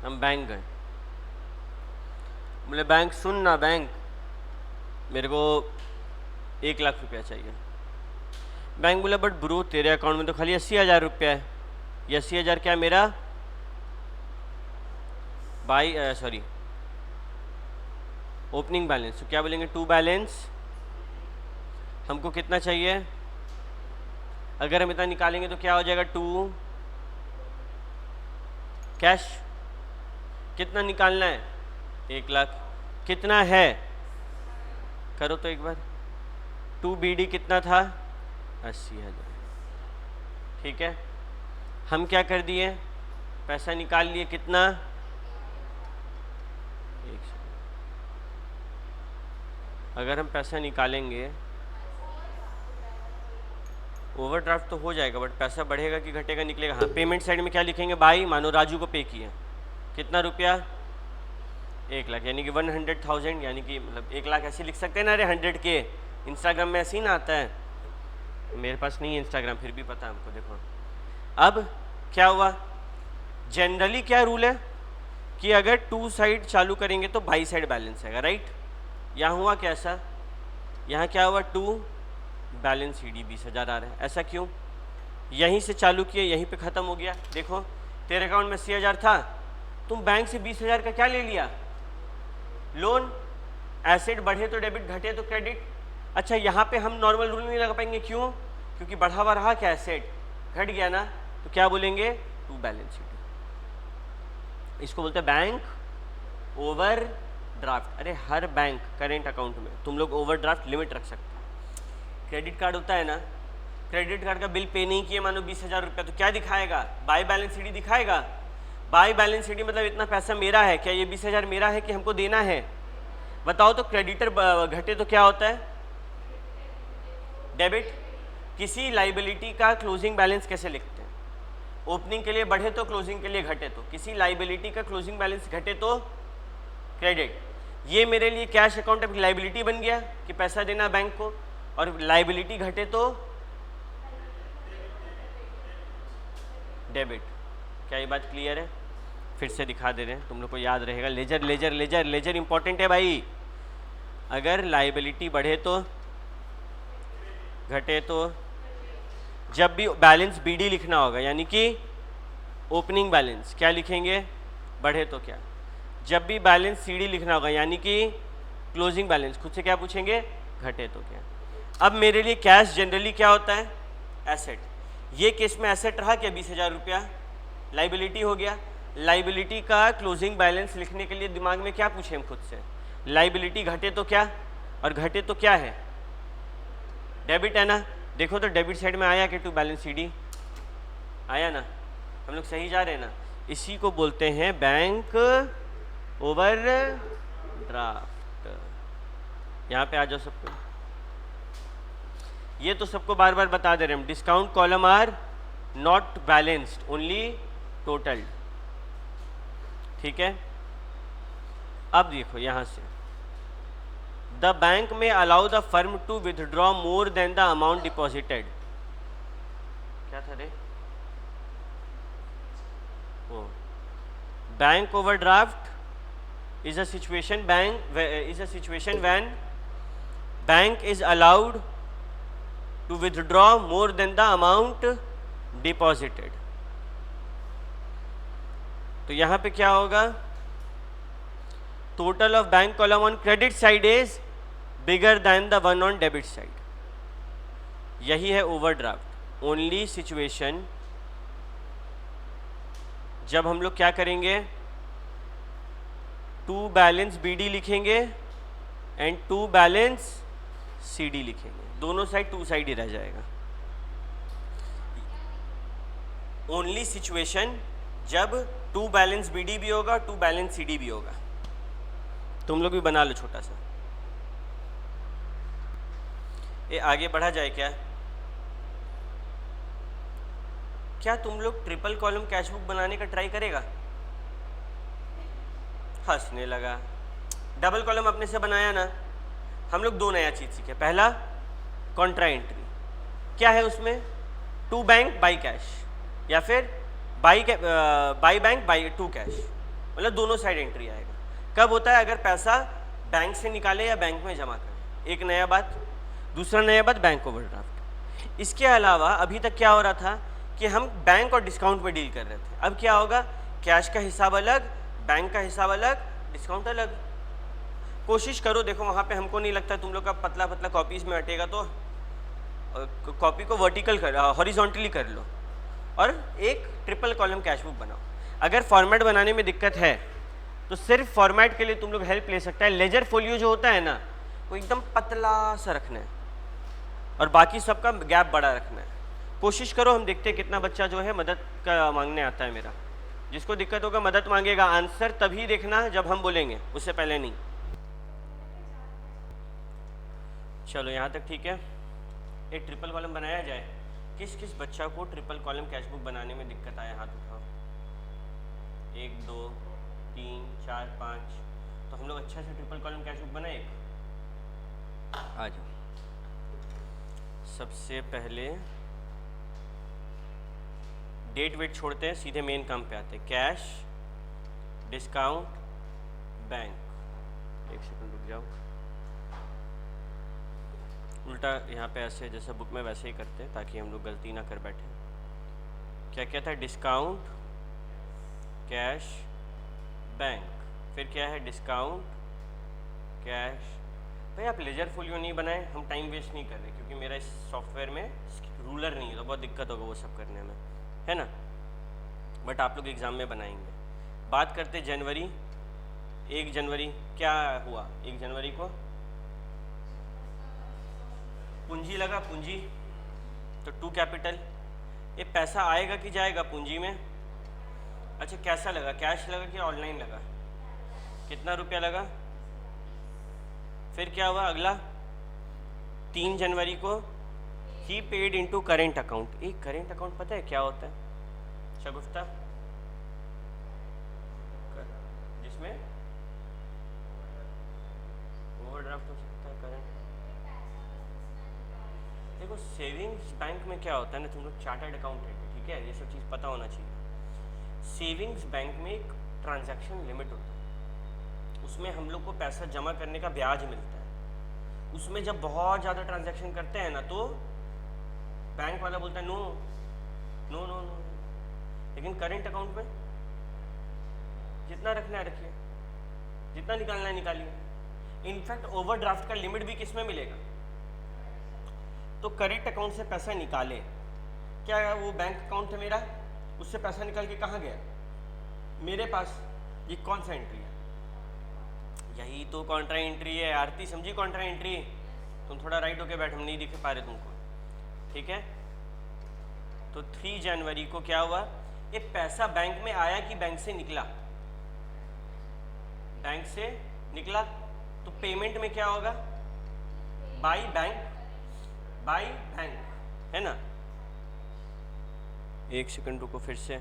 [SPEAKER 1] हम बैंक गए, बोले बैंक सुन ना, बैंक मेरे को 1 लाख रुपया चाहिए। बैंक बोला बट ब्रो तेरे अकाउंट में तो खाली 80,000 रुपया है। ये 80,000 क्या मेरा सॉरी ओपनिंग बैलेंस, तो क्या बोलेंगे टू बैलेंस। हमको कितना चाहिए, अगर हम इतना निकालेंगे तो क्या हो जाएगा, टू कैश कितना निकालना है? 1 लाख। कितना है? करो तो एक बार। 2BD कितना था? 80,000। ठीक है, हम क्या कर दिए, पैसा निकाल लिए। कितना? 100। अगर हम पैसा निकालेंगे, ओवरड्राफ्ट तो हो जाएगा, बट पैसा बढ़ेगा कि घटेगा, निकलेगा। हाँ, पेमेंट साइड में क्या लिखेंगे? बाई, मानो राजू को पे किया, कितना रुपया? 1 लाख, यानी कि 100,000, यानी कि मतलब 1 लाख ऐसे लिख सकते हैं ना। अरे 100 के इंस्टाग्राम में ऐसे ही ना आता है। मेरे पास नहीं है इंस्टाग्राम, फिर भी पता है हमको। देखो अब क्या हुआ, जनरली क्या रूल है कि अगर 2 साइड चालू करेंगे तो बाई साइड बैलेंस आएगा, राइट। यहाँ हुआ कैसा, यहाँ क्या हुआ, 2 बैलेंस CD 20,000 आ रहा है। ऐसा क्यों? यहीं से चालू किए, यहीं पे ख़त्म हो गया। देखो तेरे अकाउंट में 80,000 था, तुम बैंक से 20,000 का क्या ले लिया? लोन। एसेट बढ़े तो डेबिट, घटे तो क्रेडिट। अच्छा, यहाँ पे हम नॉर्मल रूल नहीं लगा पाएंगे, क्यों? क्योंकि बढ़ा हुआ रहा क्या, एसेट घट गया ना, तो क्या बोलेंगे? 2 बैलेंस CD। इसको बोलते हैं बैंक ओवर ड्राफ्ट। अरे हर बैंक करेंट अकाउंट में तुम लोग ओवरड्राफ्ट लिमिट रख सकते हो। क्रेडिट कार्ड होता है ना, क्रेडिट कार्ड का बिल पे नहीं किए मानो 20,000 रुपया, तो क्या दिखाएगा? बाई बैलेंस CD दिखाएगा। बाई बैलेंस CD मतलब इतना पैसा मेरा है। क्या ये 20,000 मेरा है कि हमको देना है? बताओ तो। क्रेडिटर घटे तो क्या होता है? डेबिट। किसी लाइबिलिटी का क्लोजिंग बैलेंस कैसे लिखते हैं? ओपनिंग के लिए बढ़े तो, क्लोजिंग के लिए घटे तो। किसी लाइबिलिटी का क्लोजिंग बैलेंस घटे तो क्रेडिट। ये मेरे लिए कैश अकाउंट अब लाइबिलिटी बन गया कि पैसा देना बैंक को, और लाइबिलिटी घटे तो डेबिट। क्या ये बात क्लियर है? फिर से दिखा दे रहे हैं, तुम लोग को याद रहेगा। Ledger ledger ledger ledger important है भाई। अगर लाइबिलिटी बढ़े तो, घटे तो, जब भी बैलेंस BD लिखना होगा, यानी कि ओपनिंग बैलेंस, क्या लिखेंगे? बढ़े तो क्या। जब भी बैलेंस CD लिखना होगा, यानी कि क्लोजिंग बैलेंस, खुद से क्या पूछेंगे? घटे तो क्या। अब मेरे लिए कैश जनरली क्या होता है? एसेट। ये केस में एसेट रहा क्या? 20,000 रुपया लाइबिलिटी हो गया। लाइबिलिटी का क्लोजिंग बैलेंस लिखने के लिए दिमाग में क्या पूछे हम खुद से? लाइबिलिटी घटे तो क्या, और घटे तो क्या है? डेबिट है ना। देखो तो डेबिट साइड में आया कि 2 बैलेंस CD आया ना। हम लोग सही जा रहे हैं ना। इसी को बोलते हैं बैंक ओवर ड्राफ्ट। यहाँ पे आ जाओ सबको। ये तो सबको बार बार बता दे रहे हैं। Discount column are not balanced, only total. ठीक है, अब देखो यहाँ से, द बैंक में allow the firm to withdraw more than the amount deposited. क्या था रे? ओ, bank overdraft is a situation when bank is allowed to withdraw more than the amount deposited। तो यहाँ पे क्या होगा? total of bank column on credit side is bigger than the one on debit side। यही है overdraft. Only situation जब हम लोग क्या करेंगे? 2 बैलेंस BD लिखेंगे एंड 2 बैलेंस CD लिखेंगे। दोनों साइड 2 साइड ही रह जाएगा। ओनली सिचुएशन जब 2 बैलेंस BD भी होगा, 2 बैलेंस CD भी होगा। तुम लोग भी बना लो छोटा सा। ये आगे बढ़ा जाए क्या? क्या तुम लोग ट्रिपल कॉलम कैश बुक बनाने का ट्राई करेगा? हंसने लगा। डबल कॉलम अपने से बनाया ना। हम लोग 2 नया चीज़ सीखे। पहला कॉन्ट्रा एंट्री। क्या है उसमें? 2 बैंक बाई कैश, या फिर बाई बैंक बाई 2 कैश, मतलब दोनों साइड एंट्री आएगा। कब होता है? अगर पैसा बैंक से निकाले या बैंक में जमा करें। एक नया बात। दूसरा नया बात, बैंक ओवरड्राफ्ट। इसके अलावा अभी तक क्या हो रहा था कि हम बैंक और डिस्काउंट में डील कर रहे थे। अब क्या होगा? कैश का हिसाब अलग, बैंक का हिसाब अलग, डिस्काउंट अलग। कोशिश करो, देखो वहाँ पे हमको नहीं लगता तुम लोग का पतला पतला कॉपीज़ में अटेगा, तो कॉपी को वर्टिकल कर, हॉरिजॉन्टली कर लो और एक ट्रिपल कॉलम कैश बुक बनाओ। अगर फॉर्मेट बनाने में दिक्कत है तो सिर्फ फॉर्मेट के लिए तुम लोग हेल्प ले सकता है। लेजर फोलियो जो होता है ना, वो एकदम पतला सा रखना है और बाकी सबका गैप बड़ा रखना है। कोशिश करो, हम देखते हैं कितना बच्चा जो है मदद का मांगने आता है मेरा। जिसको दिक्कत होगा मदद मांगेगा, आंसर तभी देखना जब हम बोलेंगे, उससे पहले नहीं। चलो यहाँ तक ठीक है। एक ट्रिपल कॉलम बनाया जाए। किस किस बच्चा को ट्रिपल कॉलम कैशबुक बनाने में दिक्कत आया, हाथ उठाओ। 1 2 3 4 5। तो हम लोग अच्छा से ट्रिपल कॉलम कैशबुक बनाए। आ जाओ। सबसे पहले डेट वेट छोड़ते हैं, सीधे मेन काम पे आते हैं। Cash, discount, bank. एक सेकंड रुक जाओ। उल्टा यहाँ पे ऐसे जैसा बुक में वैसे ही करते हैं ताकि हम लोग गलती ना कर बैठे। क्या क्या था? Discount, cash, bank. फिर क्या है? Discount, cash. भाई आप लेजर फोलियो नहीं बनाए, हम टाइम वेस्ट नहीं कर रहे, क्योंकि मेरा इस सॉफ्टवेयर में रूलर नहीं है तो बहुत दिक्कत होगा वो सब करने में, है ना। बट आप लोग एग्ज़ाम में बनाएंगे। बात करते जनवरी। 1 जनवरी क्या हुआ? 1 जनवरी को पूंजी लगा, पूंजी तो 2 कैपिटल। ये पैसा आएगा कि जाएगा पूंजी में? अच्छा, कैसा लगा? कैश लगा कि ऑनलाइन लगा? कितना रुपया लगा? फिर क्या हुआ अगला? 3 जनवरी को ही पेड इनटू करेंट अकाउंट। एक करेंट अकाउंट पता है क्या होता है शगुफ्ता? जिसमें ओवरड्राफ्ट हो सकता है, करंट। देखो सेविंग्स बैंक में क्या होता है ना, तुम लोग चार्टर्ड अकाउंटेंट है, ठीक है, ये सब चीज़ पता होना चाहिए। सेविंग्स बैंक में एक ट्रांजैक्शन लिमिट होता है, उसमें हम लोग को पैसा जमा करने का ब्याज मिलता है। उसमें जब बहुत ज़्यादा ट्रांजैक्शन करते हैं ना तो बैंक वाला बोलता है नो नो नो नो। लेकिन करेंट अकाउंट में जितना रखना है रखिए, जितना निकालना है निकालिए। इनफैक्ट ओवरड्राफ्ट का लिमिट भी किस में मिलेगा? तो करेंट अकाउंट से पैसा निकाले, क्या वो बैंक अकाउंट है मेरा, उससे पैसा निकाल के कहाँ गया? मेरे पास। ये कौन सा एंट्री है? यही तो कॉन्ट्रा एंट्री है। आरती समझी कॉन्ट्रा एंट्री? तुम थोड़ा राइट होके बैठ, हम नहीं दिख पा रहे तुमको, ठीक है। तो 3 जनवरी को क्या हुआ? ये पैसा बैंक में आया कि बैंक से निकला? बैंक से निकला। तो पेमेंट में क्या होगा? बाई बैंक, बाई बैंक, है ना। एक सेकंड रुको, फिर से।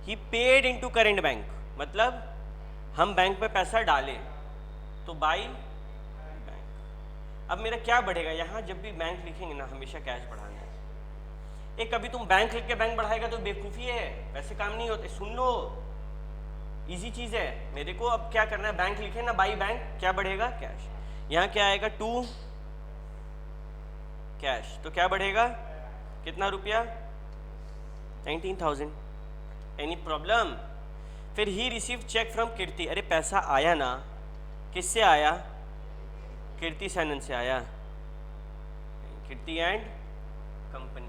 [SPEAKER 1] ही पेड इनटू करेंट बैंक, मतलब हम बैंक में पैसा डालें तो बाई बैंक। अब मेरा क्या बढ़ेगा? यहाँ जब भी बैंक लिखेंगे ना, हमेशा कैश बढ़ाना है। एक कभी तुम बैंक लिख के बैंक बढ़ाएगा तो बेवकूफ़ी है, वैसे काम नहीं होते। सुन लो, इजी चीज़ है। मेरे को अब क्या करना है? बैंक लिखे ना, बाई बैंक, क्या बढ़ेगा? कैश। यहाँ क्या आएगा? 2 कैश, तो क्या बढ़ेगा? कितना रुपया? 19,000। Any problem? फिर ही रिसीव चेक फ्रॉम कीर्ति। अरे पैसा आया ना, किससे आया? कीर्ति सैनन से आया, कीर्ति एंड कंपनी।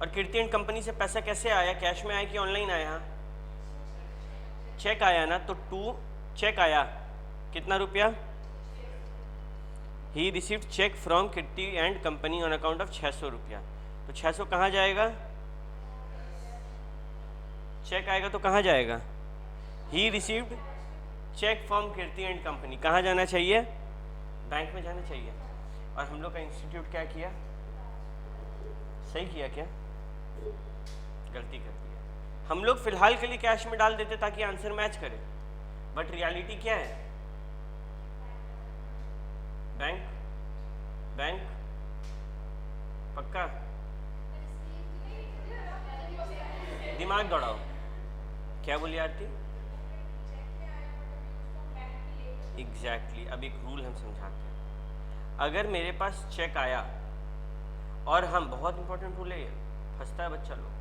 [SPEAKER 1] और कीर्ति एंड कंपनी से पैसा कैसे आया? कैश में आया कि ऑनलाइन आया? चेक आया ना, तो 2 चेक आया। कितना रुपया? He received cheque from Kirti and company on account of 600 रुपया। तो 600 कहाँ जाएगा? चेक आएगा तो कहाँ जाएगा? He received cheque from Kirti and company, कहाँ जाना चाहिए? बैंक में जाना चाहिए। और हम लोग का इंस्टीट्यूट क्या किया? सही किया क्या? गलती कर दिया। हम लोग फिलहाल के लिए कैश में डाल देते ताकि आंसर मैच करे, बट रियलिटी क्या है? बैंक, बैंक, पक्का? दिमाग दौड़ाओ। क्या बोली आरती? एग्जैक्टली। अब एक रूल हम समझाते हैं। अगर मेरे पास चेक आया और हम, बहुत इंपॉर्टेंट रूल है ये, फंसता है बच्चा लोग।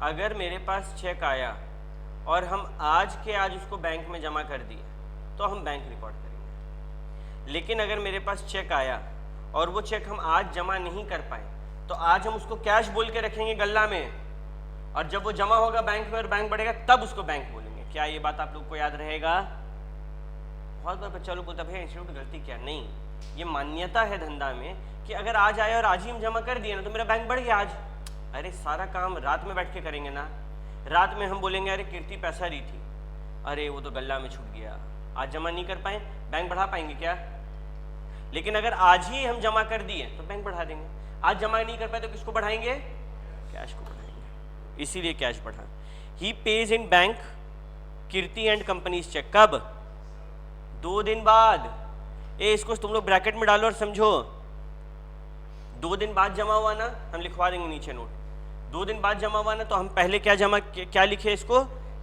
[SPEAKER 1] अगर मेरे पास चेक आया और हम आज के आज उसको बैंक में जमा कर दिए तो हम बैंक रिकॉर्ड करेंगे। लेकिन अगर मेरे पास चेक आया और वो चेक हम आज जमा नहीं कर पाए तो आज हम उसको कैश बोल के रखेंगे गल्ला में, और जब वो जमा होगा बैंक में और बैंक बढ़ेगा तब उसको बैंक बोलेंगे। क्या ये बात आप लोग को याद रहेगा? बहुत बार बच्चा लोग बोलता है भैया इंस्टीट्यूट गलती क्या, नहीं, ये मान्यता है धंधा में कि अगर आज आए और आज ही हम जमा कर दिए ना तो मेरा बैंक बढ़ गया आज। अरे सारा काम रात में बैठ के करेंगे ना, रात में हम बोलेंगे अरे कीर्ति पैसा रही थी, अरे वो तो गल्ला में छूट गया, आज जमा नहीं कर पाए, बैंक बढ़ा पाएंगे क्या? लेकिन अगर आज ही हम जमा कर दिए तो बैंक बढ़ा देंगे, आज जमा नहीं कर पाए तो किसको बढ़ाएंगे? कैश को बढ़ाएंगे, इसीलिए कैश बढ़ा। He pays in bank Kirti and companies cheque, कब? 2 दिन बाद। इसको तुम लोग ब्रैकेट में डालो और समझो, 2 दिन बाद जमा हुआ ना, हम लिखवा देंगे नीचे नोट, 2 दिन बाद जमा हुआ ना तो हम पहले क्या लिखे इसको?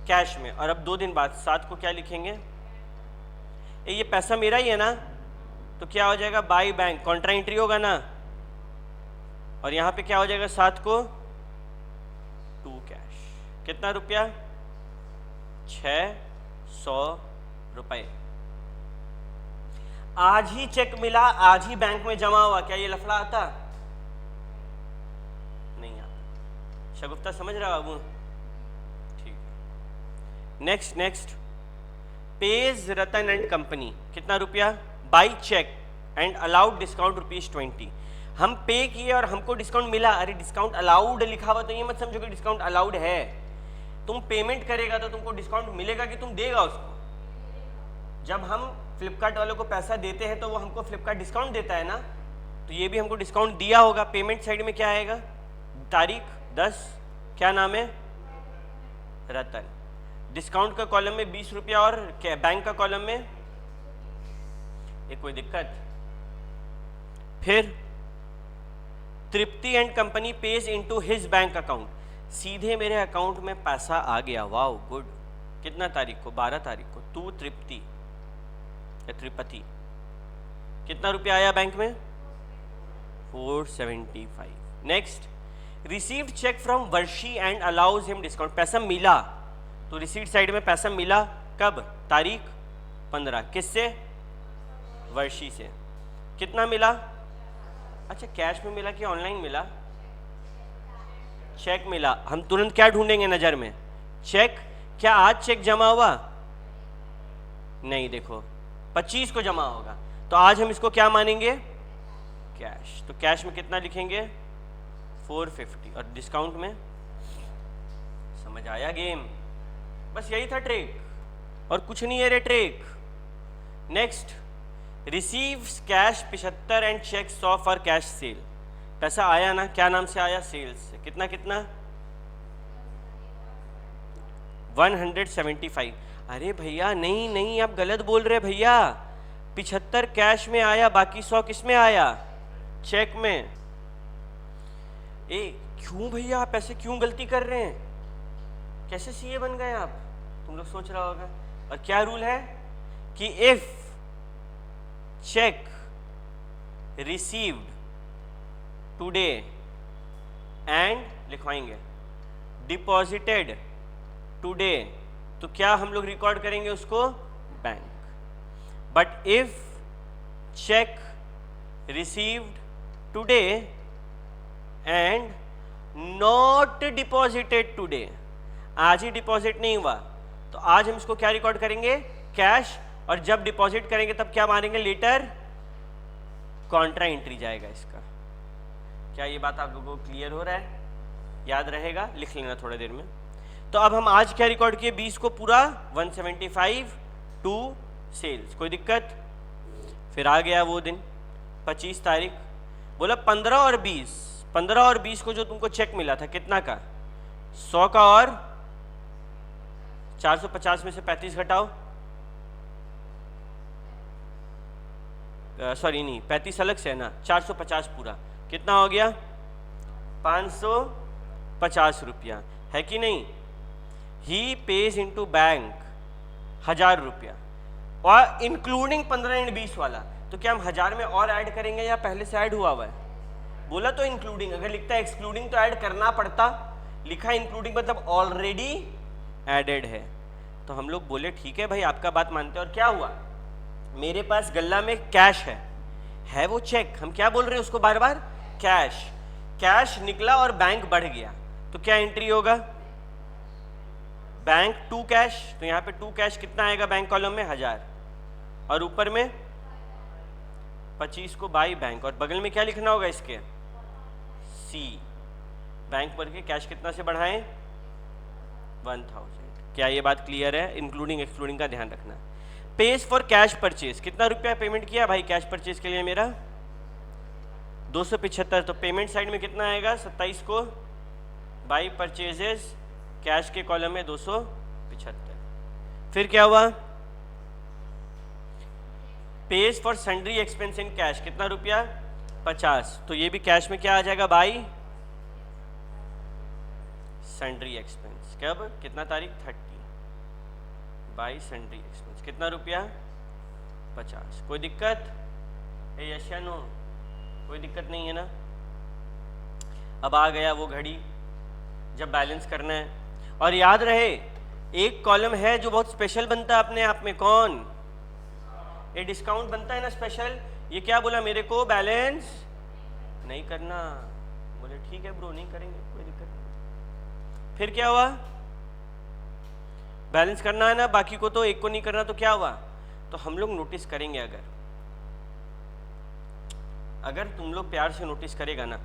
[SPEAKER 1] कैश में। और अब 2 दिन बाद 7 को क्या लिखेंगे? ये पैसा मेरा ही है ना, तो क्या हो जाएगा? बाय बैंक, कॉन्ट्रा एंट्री होगा ना, और यहां पे क्या हो जाएगा? 7 को टू कैश। कितना रुपया? 600 रुपए। आज ही चेक मिला, आज ही बैंक में जमा हुआ, क्या ये लफड़ा आता? नहीं आता। शगुफ्ता समझ रहा बाबू? ठीक है। Next page Ratan and company, कितना रुपया? By cheque and allowed discount ₹20। हम पे किए और हमको डिस्काउंट मिला। अरे डिस्काउंट अलाउड लिखा हुआ तो ये मत समझो कि डिस्काउंट अलाउड है। तुम पेमेंट करेगा तो तुमको डिस्काउंट मिलेगा कि तुम देगा उसको? जब हम फ्लिपकार्ट वालों को पैसा देते हैं तो वो हमको फ्लिपकार्ट डिस्काउंट देता है ना, तो ये भी हमको डिस्काउंट दिया होगा। पेमेंट साइड में क्या आएगा? तारीख 10, क्या नाम है? रतन। डिस्काउंट का कॉलम में 20 रुपया और बैंक का कॉलम में कोई दिक्कत? फिर Tripti and company pays into his bank account, सीधे मेरे अकाउंट में पैसा आ गया, वाओ गुड। कितना तारीख को? 12 तारीख को। तू तृप्ति या त्रिपति, कितना रुपया आया बैंक में? 475। नेक्स्ट, रिसीव्ड चेक फ्रॉम वर्षी एंड अलाउज हिम डिस्काउंट, पैसा मिला, तो रिसीट साइड में पैसा मिला कब? तारीख 15। किससे? वर्षी से। कितना मिला? अच्छा, कैश में मिला कि ऑनलाइन मिला? चेक मिला। हम तुरंत क्या ढूंढेंगे नजर में? चेक। क्या आज चेक जमा हुआ? नहीं, देखो 25 को जमा होगा, तो आज हम इसको क्या मानेंगे? कैश। तो कैश में कितना लिखेंगे? 450। और डिस्काउंट में? समझ आया गेम? बस यही था ट्रिक, और कुछ नहीं है रे trick. Next, receives cash 75 and cheque 100 for cash sale, पैसा आया ना, क्या नाम से आया? सेल्स से। कितना 175। अरे भैया नहीं, आप गलत बोल रहे भैया, 75 कैश में आया, बाकी 100 किस में आया? चेक में। क्यों भैया आप ऐसे क्यों गलती कर रहे हैं? कैसे सीए बन गए आप? तुम लोग सोच रहा होगा। और क्या रूल है कि if cheque received today and लिखवाएंगे डिपॉजिटेड टुडे, तो क्या हम लोग रिकॉर्ड करेंगे उसको? Bank. But if cheque received today and not deposited today, आज ही डिपॉजिट नहीं हुआ, तो आज हम इसको क्या रिकॉर्ड करेंगे? कैश। और जब डिपॉजिट करेंगे तब क्या मारेंगे? लेटर कॉन्ट्रा एंट्री जाएगा इसका। क्या ये बात आप लोगों को क्लियर हो रहा है? याद रहेगा? लिख लेना थोड़ा देर में। तो अब हम आज क्या रिकॉर्ड किए? 20 को पूरा 175 टू सेल्स, कोई दिक्कत? फिर आ गया वो दिन 25 तारीख, बोला 15 और 20, 15 और 20 को जो तुमको चेक मिला था कितना का? 100 का, और 450 में से 35 घटाओ, सॉरी नहीं 35 अलग से है ना, 450 पूरा, कितना हो गया? 550 रुपया, है कि नहीं? ही पेज इनटू बैंक 1000 रुपया, और इंक्लूडिंग 15 एंड 20 वाला, तो क्या हम 1000 में और ऐड करेंगे या पहले से ऐड हुआ हुआ है? बोला तो इंक्लूडिंग, अगर लिखता है एक्सक्लूडिंग तो ऐड करना पड़ता, लिखा इंक्लूडिंग मतलब ऑलरेडी एडेड है। तो हम लोग बोले ठीक है भाई, आपका बात मानते हैं। और क्या हुआ? मेरे पास गल्ला में कैश है वो चेक, हम क्या बोल रहे हैं उसको बार बार? कैश। कैश निकला और बैंक बढ़ गया, तो क्या एंट्री होगा? Bank to cash. तो यहाँ पे टू कैश कितना आएगा बैंक कॉलम में? 1000। और ऊपर में 25 को बाई बैंक, और बगल में क्या लिखना होगा इसके, सी। बैंक भर के कैश कितना से बढ़ाएं, 1000। क्या ये बात क्लियर है? इंक्लूडिंग एक्सक्लूडिंग का ध्यान रखना। पेज फॉर कैश परचेज, कितना रुपया पेमेंट किया भाई कैश परचेज के लिए मेरा, 275। तो पेमेंट साइड में कितना आएगा, 27 को बाई परचेजेस, कैश के कॉलम में 275। फिर क्या हुआ, page for sundry expense in cash, कितना रुपया, 50। तो ये भी कैश में क्या आ जाएगा, बाई सन्ड्री एक्सपेंस। कब, कितना तारीख, 30, बाई सन्ड्री एक्सपेंस, कितना रुपया, 50। कोई दिक्कत है, यस या नो? कोई दिक्कत नहीं है ना? अब आ गया वो घड़ी जब बैलेंस करना है, और याद रहे एक कॉलम है जो बहुत स्पेशल बनता है अपने आप में, कौन, ये डिस्काउंट बनता है ना स्पेशल। ये क्या बोला मेरे को, बैलेंस नहीं करना। बोले ठीक है ब्रो, नहीं करेंगे, कोई दिक्कत नहीं। फिर क्या हुआ, बैलेंस करना है ना, बाकी को तो एक को नहीं करना, तो क्या हुआ, तो हम लोग नोटिस करेंगे। अगर तुम लोग प्यार से नोटिस करेगा ना,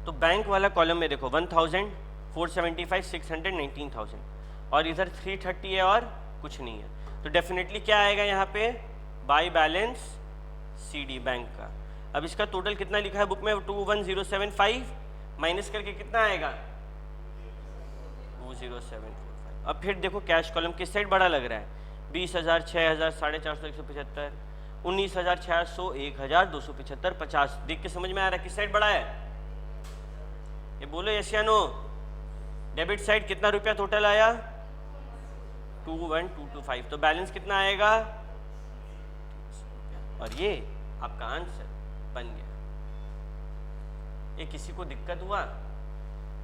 [SPEAKER 1] तो बैंक वाला कॉलम में देखो 1000, 475, 600, 19000, और इधर 330 है और कुछ नहीं है। तो डेफिनेटली क्या आएगा यहाँ पे, बाई बैलेंस सीडी बैंक का। अब इसका टोटल कितना लिखा है बुक में, 21075 माइनस करके कितना आएगा, 20745। अब फिर देखो कैश कॉलम किस साइड बड़ा लग रहा है, 20,000, 6,000, 450, 175, 19,000, 600, 1,000, 275, 50। देख के समझ में आ रहा है किस साइड बड़ा है, ये बोलो यस या नो। डेबिट साइड कितना रुपया टोटल आया, 21225। तो बैलेंस कितना आएगा, और ये आपका आंसर बन गया। ये किसी को दिक्कत हुआ,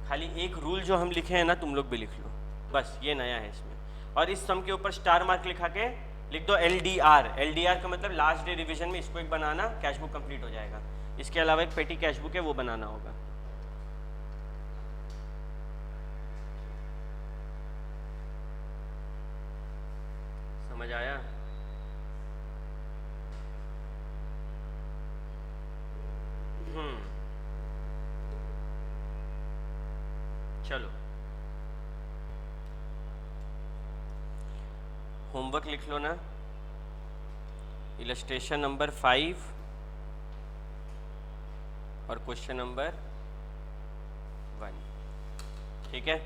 [SPEAKER 1] खाली एक रूल जो हम लिखे हैं ना तुम लोग भी लिख लो, बस ये नया है इसमें। और इस सम के ऊपर स्टार मार्क लिखा के लिख दो LDR। LDR का मतलब लास्ट डे रिवीजन में इसको एक बनाना, कैश बुक कंप्लीट हो जाएगा। इसके अलावा एक पेटी कैश बुक है, वो बनाना होगा। समझ आया? चलो होमवर्क लिख लो ना, इलस्ट्रेशन नंबर 5 और क्वेश्चन नंबर 1, ठीक है।